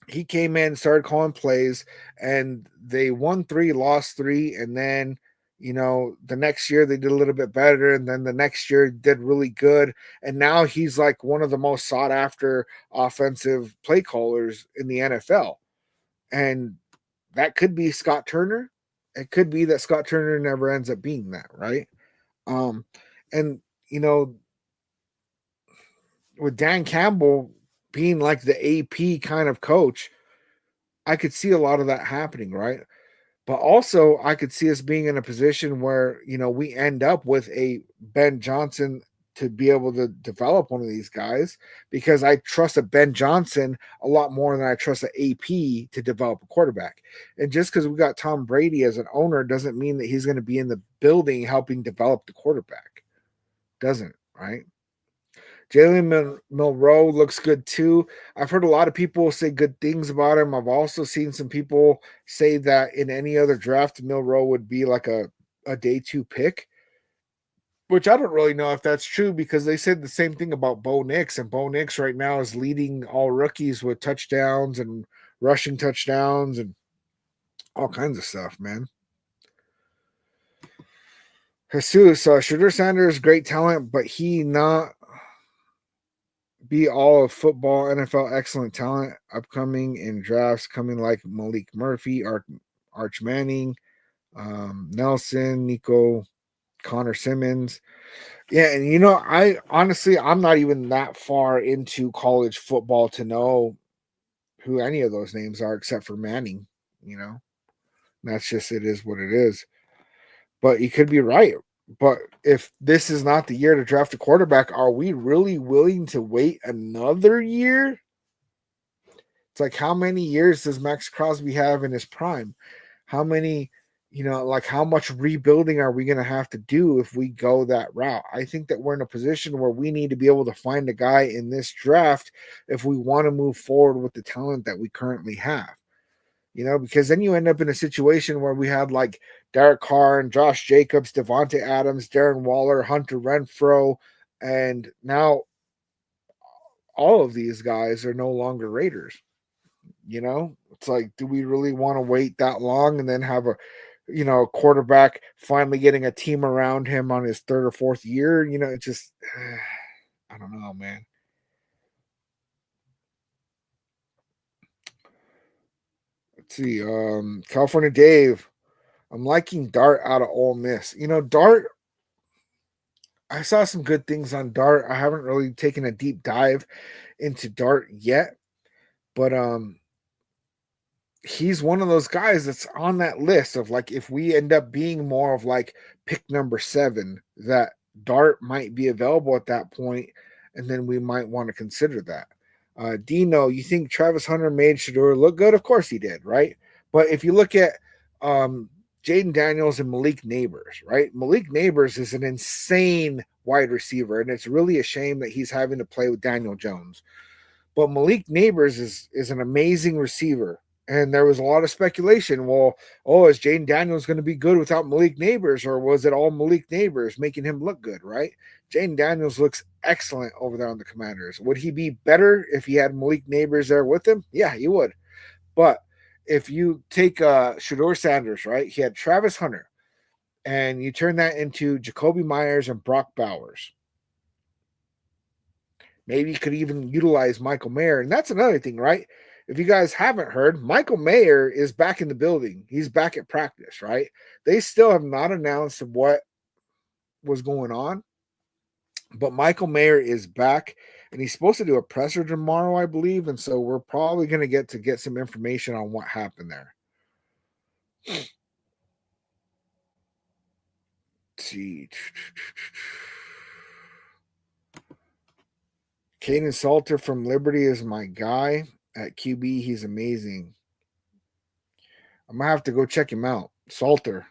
He came in, started calling plays, and they won three, lost three, and then the next year they did a little bit better, and then the next year did really good, and now he's like one of the most sought after offensive play callers in the NFL, and that could be Scott Turner. It could be that Scott Turner never ends up being that, right? Um, and you know, with Dan Campbell being like the AP kind of coach, I could see a lot of that happening, right? But also, I could see us being in a position where, we end up with a Ben Johnson to be able to develop one of these guys, because I trust a Ben Johnson a lot more than I trust an AP to develop a quarterback. And just because we got Tom Brady as an owner doesn't mean that he's going to be in the building helping develop the quarterback. Doesn't, right? Jalen Milroe looks good too. I've heard a lot of people say good things about him. I've also seen some people say that in any other draft, Milroe would be like a day two pick, which I don't really know if that's true, because they said the same thing about Bo Nix, and Bo Nix right now is leading all rookies with touchdowns and rushing touchdowns and all kinds of stuff, man. Jesus, Shooter Sanders, great talent, but he not be all of football, NFL excellent talent upcoming in drafts coming like Malik Murphy, Arch Manning, Nelson, Nico, Connor Simmons. Yeah, and I honestly, I'm not even that far into college football to know who any of those names are except for Manning. You know, that's just, it is what it is. But you could be right. But if this is not the year to draft a quarterback, are we really willing to wait another year? It's like, how many years does Max Crosby have in his prime? How many, like how much rebuilding are we going to have to do if we go that route? I think that we're in a position where we need to be able to find a guy in this draft if we want to move forward with the talent that we currently have. Because then you end up in a situation where we had like Derek Carr and Josh Jacobs, Devontae Adams, Darren Waller, Hunter Renfro, and now all of these guys are no longer Raiders. It's like, do we really want to wait that long and then have a quarterback finally getting a team around him on his third or fourth year? It's just, I don't know, man. Let's see. California Dave. I'm liking Dart out of Ole Miss. Dart, I saw some good things on Dart. I haven't really taken a deep dive into Dart yet, but he's one of those guys that's on that list of like, if we end up being more of like pick number 7, that Dart might be available at that point, and then we might want to consider that. Dino, you think Travis Hunter made Shador look good? Of course he did, right? But if you look at Jaden Daniels and Malik Neighbors, right? Malik Neighbors is an insane wide receiver, and it's really a shame that he's having to play with Daniel Jones. But Malik Neighbors is an amazing receiver. And there was a lot of speculation. Well, is Jaden Daniels going to be good without Malik Neighbors, or was it all Malik Neighbors making him look good, right? Jaden Daniels looks excellent over there on the Commanders. Would he be better if he had Malik Neighbors there with him? Yeah, he would. But if you take Shador Sanders, right? He had Travis Hunter, and you turn that into Jacoby Myers and Brock Bowers. Maybe you could even utilize Michael Mayer. And that's another thing, right? If you guys haven't heard, Michael Mayer is back in the building. He's back at practice, right? They still have not announced what was going on. But Michael Mayer is back, and he's supposed to do a presser tomorrow, I believe. And so we're probably going to get some information on what happened there. Let's see. Caden Salter from Liberty is my guy at QB. He's amazing. I'm going to have to go check him out. Salter.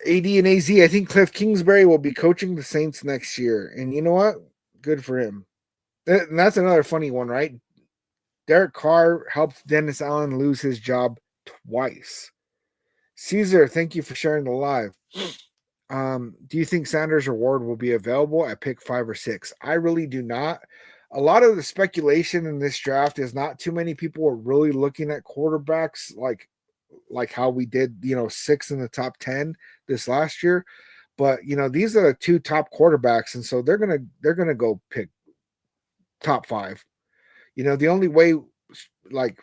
AD and AZ, I think Cliff Kingsbury will be coaching the Saints next year. And you know what? Good for him. And that's another funny one, right? Derek Carr helped Dennis Allen lose his job twice. Caesar, thank you for sharing the live. Do you think Sanders or Ward will be available at pick 5 or 6? I really do not. A lot of the speculation in this draft is not too many people are really looking at quarterbacks like how we did, 6 in the top 10 this last year. But these are the 2 top quarterbacks, and so they're gonna go pick top 5. The only way like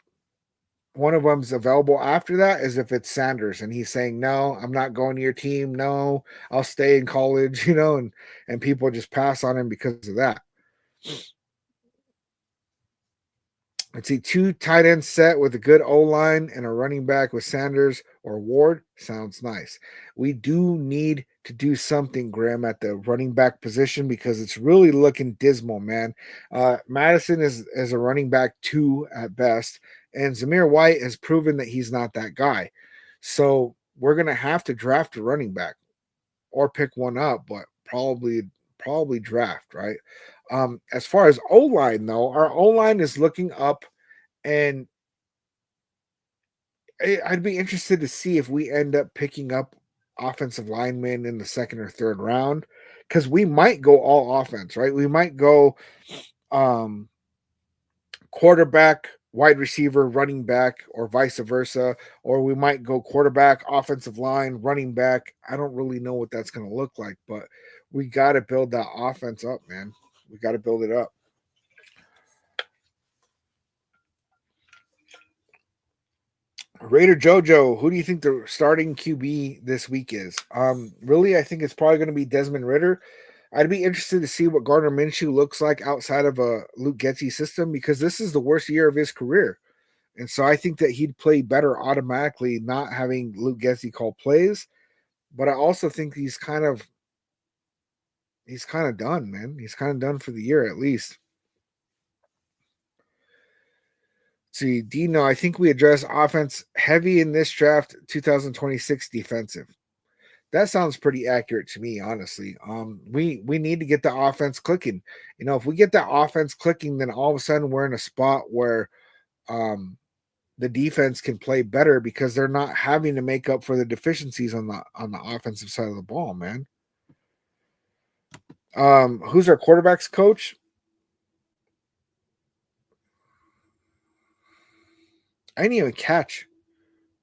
one of them's available after that is if it's Sanders and he's saying, no, I'm not going to your team. No, I'll stay in college, and people just pass on him because of that. Let's see, 2 tight ends set with a good O-line and a running back with Sanders or Ward. Sounds nice. We do need to do something, Graham, at the running back position because it's really looking dismal, man. Madison is a running back 2 at best, and Zamir White has proven that he's not that guy. So we're going to have to draft a running back or pick one up, but probably draft, right? As far as O-line, though, our O-line is looking up, and I'd be interested to see if we end up picking up offensive linemen in the 2nd or 3rd round, because we might go all offense, right? We might go quarterback, wide receiver, running back, or vice versa, or we might go quarterback, offensive line, running back. I don't really know what that's going to look like, but we got to build that offense up, man. We got to build it up. Raider Jojo, who do you think the starting QB this week is? Really, I think it's probably going to be Desmond Ridder. I'd be interested to see what Gardner Minshew looks like outside of a Luke Getsy system because this is the worst year of his career. And so I think that he'd play better automatically not having Luke Getsy call plays. But I also think he's kind of done, man. He's kind of done for the year at least. See, Dino, I think we address offense heavy in this draft, 2026 defensive. That sounds pretty accurate to me, honestly. We need to get the offense clicking. If we get that offense clicking, then all of a sudden we're in a spot where the defense can play better because they're not having to make up for the deficiencies on the offensive side of the ball, man. Who's our quarterbacks coach? I didn't even catch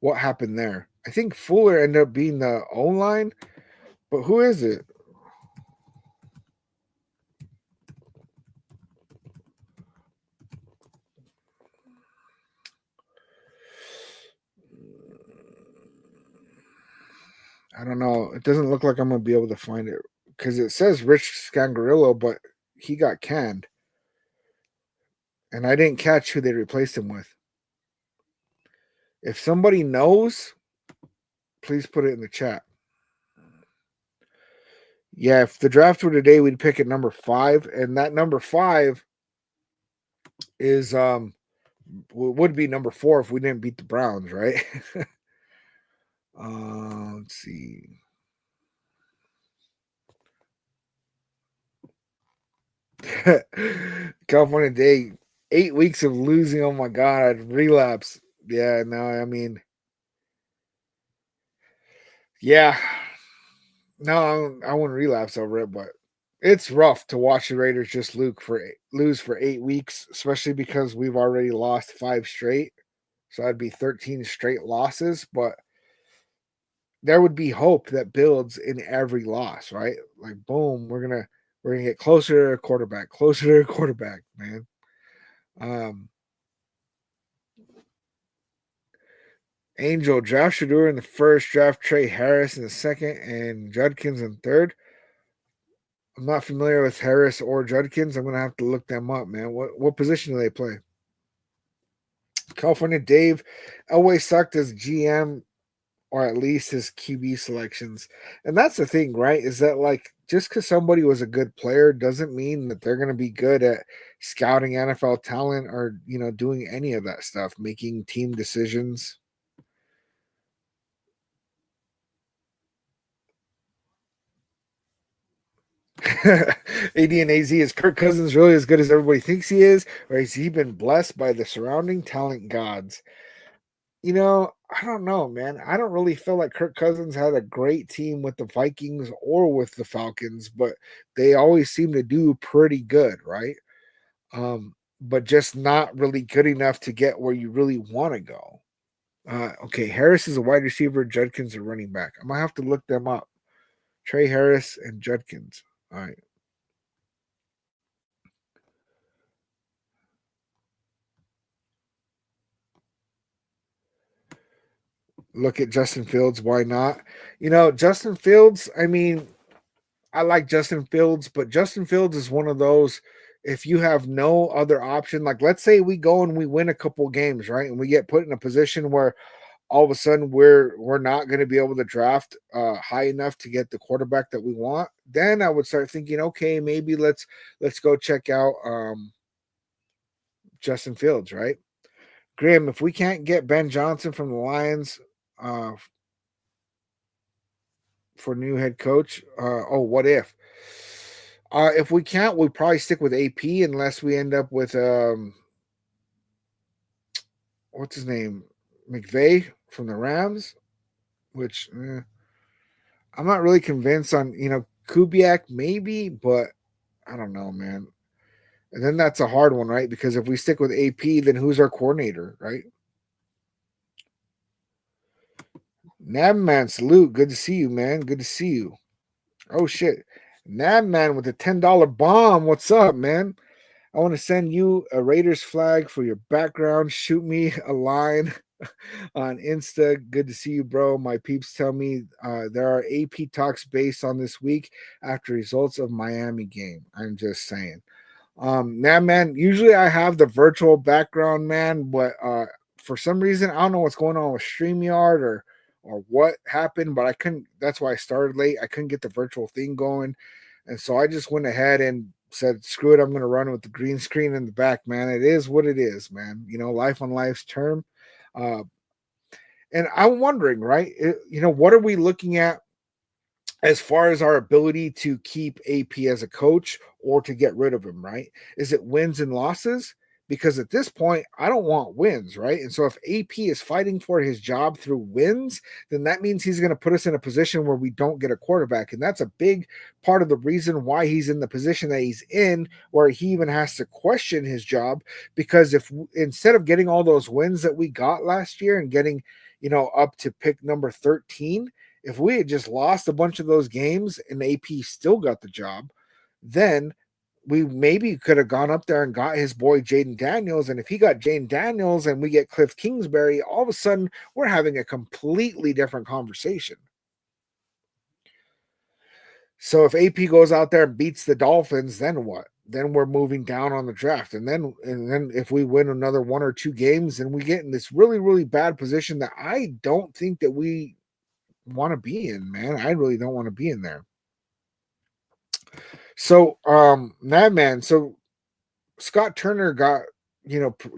what happened there. I think Fuller ended up being the O-line, but who is it? I don't know. It doesn't look like I'm going to be able to find it because it says Rich Scangarillo, but he got canned. And I didn't catch who they replaced him with. If somebody knows, please put it in the chat. Yeah, if the draft were today, we'd pick at number 5, and that number 5 is would be number 4 if we didn't beat the Browns, right? Let's see. California Day, 8 weeks of losing. Oh my God, relapse. Yeah, no, I mean, yeah, no, I wouldn't relapse over it, but it's rough to watch the Raiders just lose for 8 weeks, especially because we've already lost 5 straight. So that'd be 13 straight losses, but there would be hope that builds in every loss, right? Like, boom, we're gonna get closer to a quarterback, man. Angel, draft Shador in the first, draft Trey Harris in the second, and Judkins in third. I'm not familiar with Harris or Judkins. I'm gonna have to look them up, man. What position do they play? California Dave always sucked as GM or at least his QB selections. And that's the thing, right? Is that like just because somebody was a good player doesn't mean that they're going to be good at scouting NFL talent or, doing any of that stuff, making team decisions. AD and AZ, is Kirk Cousins really as good as everybody thinks he is? Or has he been blessed by the surrounding talent gods? I don't know, man. I don't really feel like Kirk Cousins had a great team with the Vikings or with the Falcons, but they always seem to do pretty good, right? But just not really good enough to get where you really want to go. Okay, Harris is a wide receiver, Judkins a running back. I'm gonna have to look them up. Trey Harris and Judkins. All right. Look at Justin Fields. Why not? Justin Fields, I mean, I like Justin Fields, but Justin Fields is one of those. If you have no other option, like let's say we go and we win a couple games, right, and we get put in a position where all of a sudden we're not going to be able to draft high enough to get the quarterback that we want, then I would start thinking, okay, maybe let's go check out Justin Fields, right? Grim, if we can't get Ben Johnson from the Lions uh, for new head coach, what if? If we can't, we'll probably stick with AP unless we end up with what's his name, McVay from the Rams, which I'm not really convinced on. Kubiak maybe, but I don't know, man. And then that's a hard one, right? Because if we stick with AP, then who's our coordinator, right? Nabman, salute. Good to see you, man. Good to see you. Oh shit. Nabman with a $10 bomb. What's up, man? I want to send you a Raiders flag for your background. Shoot me a line on Insta. Good to see you, bro. My peeps tell me there are AP talks based on this week after results of Miami game. I'm just saying. Now, man, usually I have the virtual background, man, but for some reason, I don't know what's going on with StreamYard or what happened, but I couldn't. That's why I started late. I couldn't get the virtual thing going. And so I just went ahead and said, screw it, I'm going to run with the green screen in the back, man. It is what it is, man. Life on life's term. Uh, and I'm wondering, right? What are we looking at as far as our ability to keep AP as a coach or to get rid of him, right? Is it wins and losses? Because at this point, I don't want wins, right? And so if AP is fighting for his job through wins, then that means he's going to put us in a position where we don't get a quarterback. And that's a big part of the reason why he's in the position that he's in, where he even has to question his job. Because if instead of getting all those wins that we got last year and getting, up to pick number 13, if we had just lost a bunch of those games and AP still got the job, then we maybe could have gone up there and got his boy Jaden Daniels. And if he got Jaden Daniels and we get Cliff Kingsbury, all of a sudden we're having a completely different conversation. So if AP goes out there and beats the Dolphins, then what? Then we're moving down on the draft. And then if we win another one or two games, then we get in this really, really bad position that I don't think that we want to be in, man. I really don't want to be in there. So, Madman, so Scott Turner got,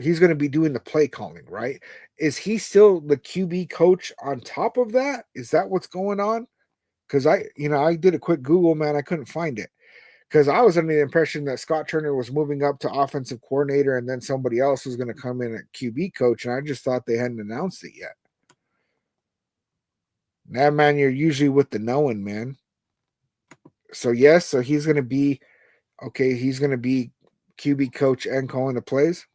he's going to be doing the play calling, right? Is he still the QB coach on top of that? Is that what's going on? Because I did a quick Google, man. I couldn't find it because I was under the impression that Scott Turner was moving up to offensive coordinator and then somebody else was going to come in at QB coach. And I just thought they hadn't announced it yet. Now, man, you're usually with the knowing, man. So, yes, so he's going to be, okay, he's going to be QB coach and calling the plays.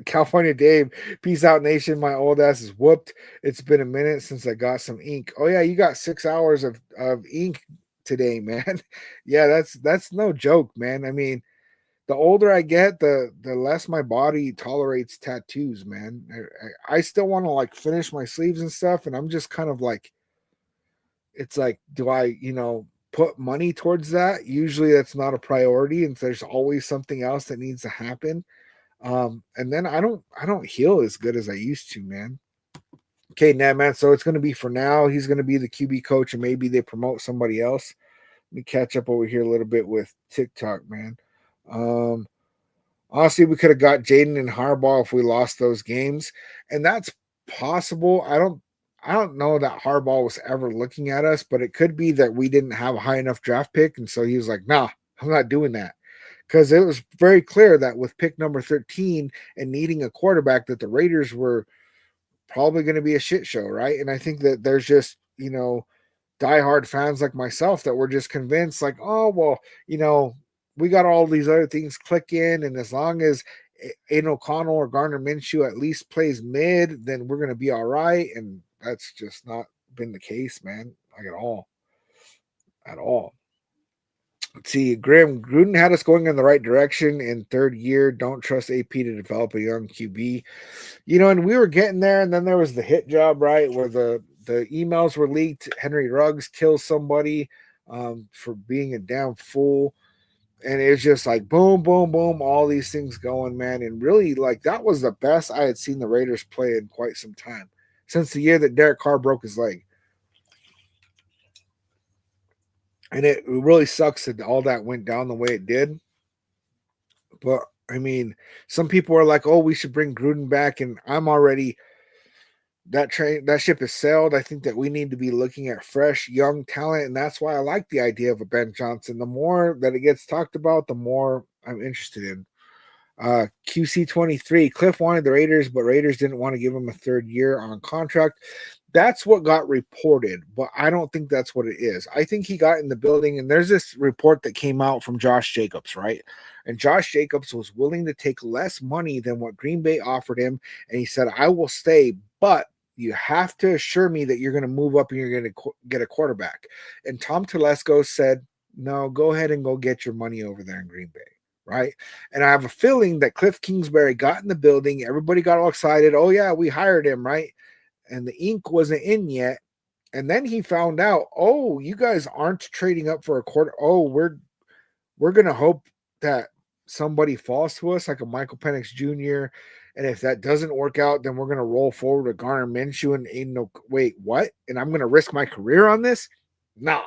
California Dave, peace out, nation. My old ass is whooped. It's been a minute since I got some ink. Oh yeah, you got 6 hours of ink today, man. Yeah, that's no joke, man. I mean, the older I get, the less my body tolerates tattoos, man. I still want to like finish my sleeves and stuff, and I'm just kind of like, it's like, do I, put money towards that? Usually that's not a priority, and there's always something else that needs to happen. And then I don't heal as good as I used to, man. Okay, nah, man. So it's gonna be for now. He's gonna be the QB coach, and maybe they promote somebody else. Let me catch up over here a little bit with TikTok, man. Um, Honestly, we could have got Jaden and Harbaugh if we lost those games, and that's possible. I don't know that Harbaugh was ever looking at us, but it could be that we didn't have a high enough draft pick, and so he was like, "Nah, I'm not doing that." Because it was very clear that with pick number 13 and needing a quarterback, that the Raiders were probably going to be a shit show, right? And I think that there's just, diehard fans like myself that were just convinced, like, oh, well, we got all these other things clicking, and as long as Aiden O'Connell or Garner Minshew at least plays mid, then we're going to be all right. And that's just not been the case, man, like at all. Let's see, Gruden had us going in the right direction in third year. Don't trust AP to develop a young QB. And we were getting there, and then there was the hit job, right, where the emails were leaked. Henry Ruggs kills somebody for being a damn fool. And it's just like boom, boom, boom, all these things going, man. And really, like, that was the best I had seen the Raiders play in quite some time, since the year that Derek Carr broke his leg. And it really sucks that all that went down the way it did. But I mean, some people are like, "Oh, we should bring Gruden back," and I'm already that ship is sailed. I think that we need to be looking at fresh, young talent, and that's why I like the idea of a Ben Johnson. The more that it gets talked about, the more I'm interested in. QC23, Cliff wanted the Raiders, but Raiders didn't want to give him a third year on contract. That's what got reported, but I don't think that's what it is. I think he got in the building, and there's this report that came out from Josh Jacobs, right? And Josh Jacobs was willing to take less money than what Green Bay offered him, and he said, I will stay, but you have to assure me that you're going to move up and you're going to get a quarterback. And Tom Telesco said, no, go ahead and go get your money over there in Green Bay. Right. And I have a feeling that Cliff Kingsbury got in the building. Everybody got all excited. Oh, yeah, we hired him. Right. And the ink wasn't in yet. And then he found out, oh, you guys aren't trading up for a quarter. Oh, we're going to hope that somebody falls to us, like a Michael Penix Jr. And if that doesn't work out, then we're going to roll forward with Garner Minshew and wait, what? And I'm going to risk my career on this? Nah.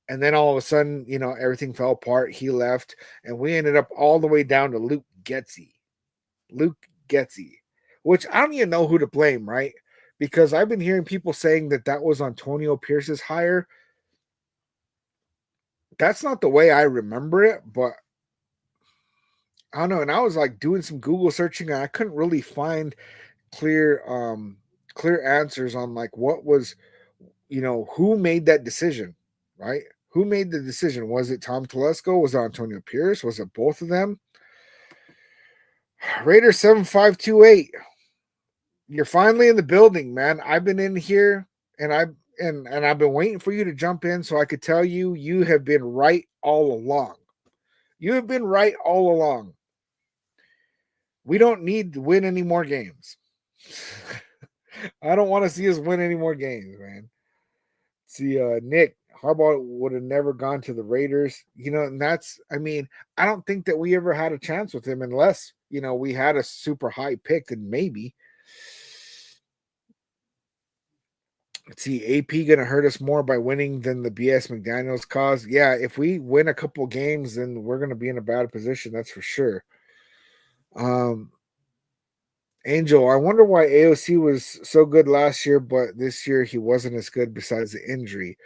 And then all of a sudden, everything fell apart. He left, and we ended up all the way down to Luke Getsy. Luke Getsy, which I don't even know who to blame, right? Because I've been hearing people saying that was Antonio Pierce's hire. That's not the way I remember it, but I don't know. And I was like doing some Google searching, and I couldn't really find clear answers on like what was, who made that decision, right? Who made the decision? Was it Tom Telesco? Was it Antonio Pierce? Was it both of them? Raider 7528. You're finally in the building, man. I've been in here, and I've been waiting for you to jump in so I could tell you you have been right all along. You have been right all along. We don't need to win any more games. I don't want to see us win any more games, man. See, Nick, Harbaugh would have never gone to the Raiders, and I don't think that we ever had a chance with him unless, we had a super high pick, and maybe. Let's see, AP going to hurt us more by winning than the BS McDaniels cause. Yeah, if we win a couple games, then we're going to be in a bad position, that's for sure. Angel, I wonder why AOC was so good last year, but this year he wasn't as good besides the injury.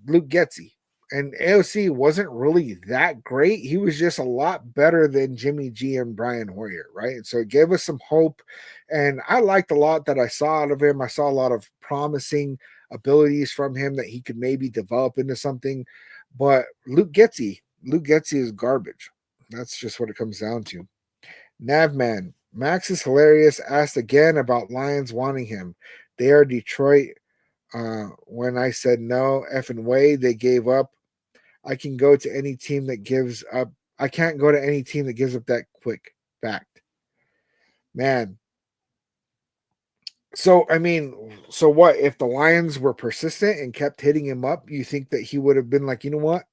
Luke Getsy. And AOC wasn't really that great. He was just a lot better than Jimmy G and Brian Hoyer, right? And so it gave us some hope. And I liked a lot that I saw out of him. I saw a lot of promising abilities from him that he could maybe develop into something. But Luke Getsy is garbage. That's just what it comes down to. Navman, Max is hilarious. Asked again about Lions wanting him. They are Detroit. When I said no, effing way, they gave up. I can go to any team that gives up I can't go to any team that gives up that quick. Fact. Man. So, I mean, so what? If the Lions were persistent and kept hitting him up, you think that he would have been like, you know what?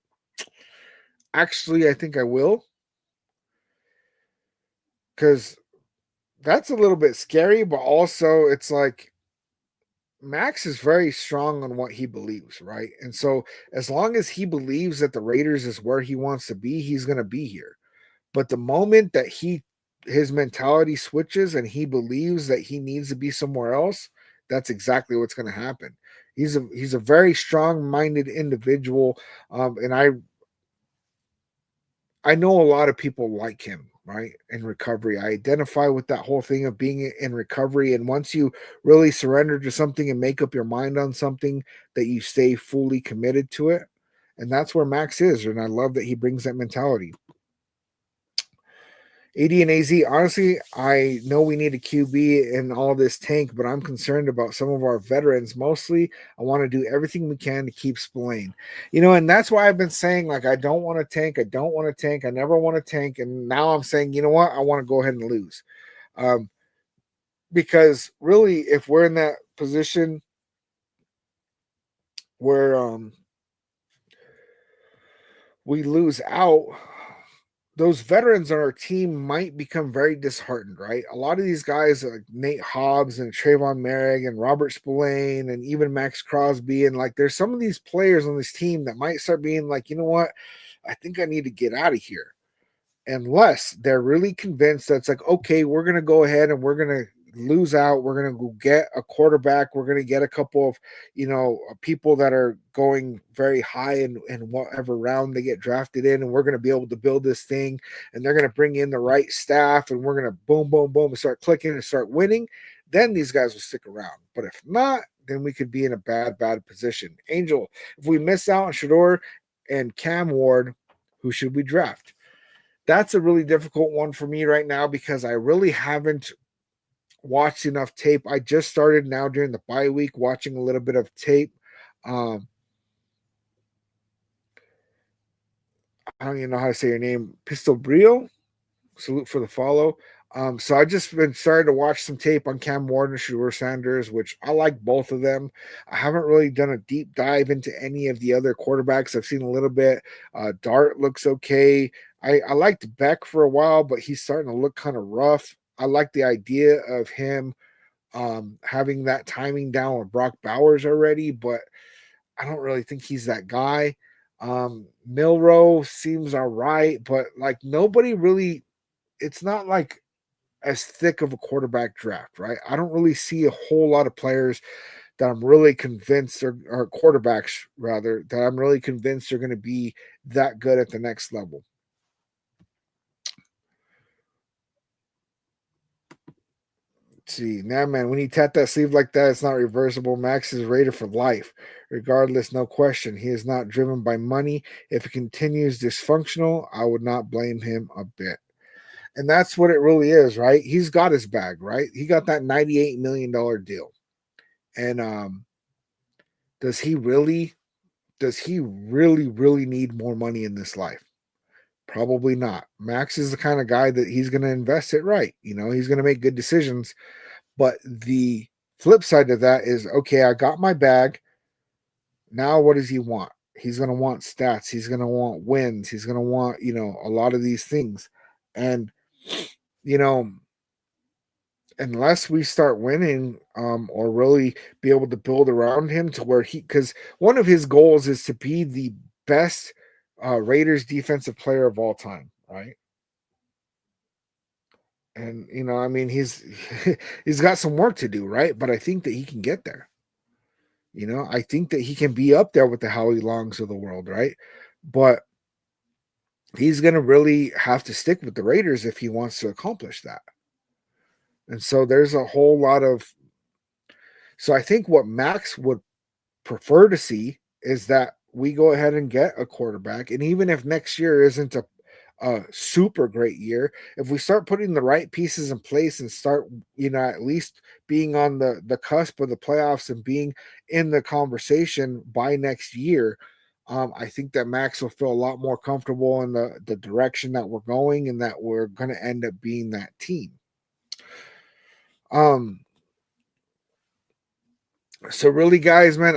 Actually, I think I will. Because that's a little bit scary, but also it's like Max is very strong on what he believes, right? And so as long as he believes that the Raiders is where he wants to be, he's going to be here. But the moment that his mentality switches and he believes that he needs to be somewhere else, that's exactly what's going to happen. He's a very strong-minded individual, and I know a lot of people like him, right? In recovery. I identify with that whole thing of being in recovery. And once you really surrender to something and make up your mind on something, that you stay fully committed to it. And that's where Max is. And I love that he brings that mentality. AD and AZ, honestly, I know we need a QB in all this tank, but I'm concerned about some of our veterans. Mostly, I want to do everything we can to keep Spillane. And that's why I've been saying, like, I don't want to tank. I don't want to tank. I never want to tank. And now I'm saying, you know what? I want to go ahead and lose. Because really, if we're in that position where we lose out, those veterans on our team might become very disheartened, right? A lot of these guys like Nate Hobbs and Trayvon Merrick and Robert Spillane and even Max Crosby. And like there's some of these players on this team that might start being like, you know what? I think I need to get out of here. Unless they're really convinced that it's like, okay, we're going to go ahead and we're going to lose out. We're going to go get a quarterback. We're going to get a couple of, people that are going very high in whatever round they get drafted in. And we're going to be able to build this thing. And they're going to bring in the right staff. And we're going to boom, boom, boom, and start clicking and start winning. Then these guys will stick around. But if not, then we could be in a bad position. Angel, if we miss out on Shador and Cam Ward, who should we draft? That's a really difficult one for me right now because I really haven't watched enough tape. I just started now during the bye week watching a little bit of tape. I don't even know how to say your name. Pistol Brio. Salute for the follow. So I just been starting to watch some tape on Cam Ward and Shador Sanders, which I like both of them. I haven't really done a deep dive into any of the other quarterbacks. I've seen a little bit. Dart looks okay. I liked Beck for a while, but he's starting to look kind of rough. I like the idea of him having that timing down with Brock Bowers already, but I don't really think he's that guy. Milrow seems all right, but like nobody really, it's not like as thick of a quarterback draft, right? I don't really see a whole lot of players that I'm really convinced or quarterbacks rather, that I'm really convinced are going to be that good at the next level. Let's see, now, man, when you tap that sleeve like that, it's not reversible. Max is Raider for life. Regardless, no question. He is not driven by money. If it continues dysfunctional, I would not blame him a bit. And that's what it really is, right? He's got his bag, right? He got that $98 million deal. And does he really really need more money in this life? Probably not. Max is the kind of guy that he's going to invest it right. He's going to make good decisions. But the flip side of that is, okay, I got my bag. Now what does he want? He's going to want stats. He's going to want wins. He's going to want, a lot of these things. And, you know, unless we start winning or really be able to build around him to where because one of his goals is to be the best Raiders defensive player of all time, right? And I mean, he's he's got some work to do, right? But I think that he can get there. I think that he can be up there with the Howie Longs of the world, right? But he's going to really have to stick with the Raiders if he wants to accomplish that. And so there's a whole lot of. So I think what Max would prefer to see is that we go ahead and get a quarterback. And even if next year isn't a super great year, if we start putting the right pieces in place and start, at least being on the cusp of the playoffs and being in the conversation by next year, I think that Max will feel a lot more comfortable in the direction that we're going, and that we're going to end up being that team. Um, so really, guys, man,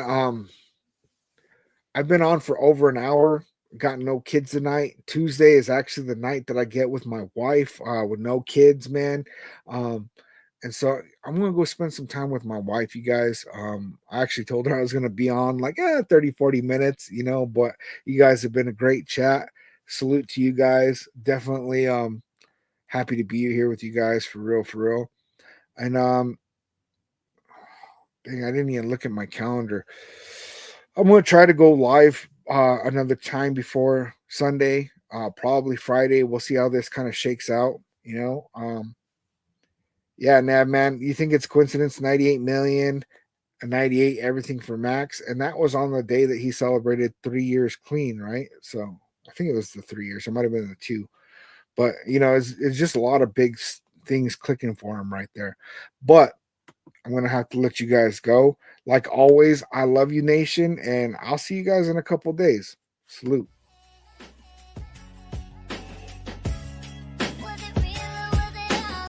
I've been on for over an hour. Got no kids tonight. Tuesday is actually the night that I get with my wife, with no kids, man. Um, and so I'm gonna go spend some time with my wife, you guys. I actually told her I was gonna be on like 30, 40 minutes, but you guys have been a great chat. Salute to you guys. Definitely happy to be here with you guys for real, for real. And dang, I didn't even look at my calendar. I'm gonna try to go live another time before Sunday, probably Friday. We'll see how this kind of shakes out, Yeah, Nav, man, you think it's coincidence? 98 million, a 98, everything for Max, and that was on the day that he celebrated 3 years clean, right? So I think it was the 3 years. It might have been the two, but it's just a lot of big things clicking for him right there. But I'm gonna have to let you guys go. Like always, I love you, nation, and I'll see you guys in a couple days. Salute.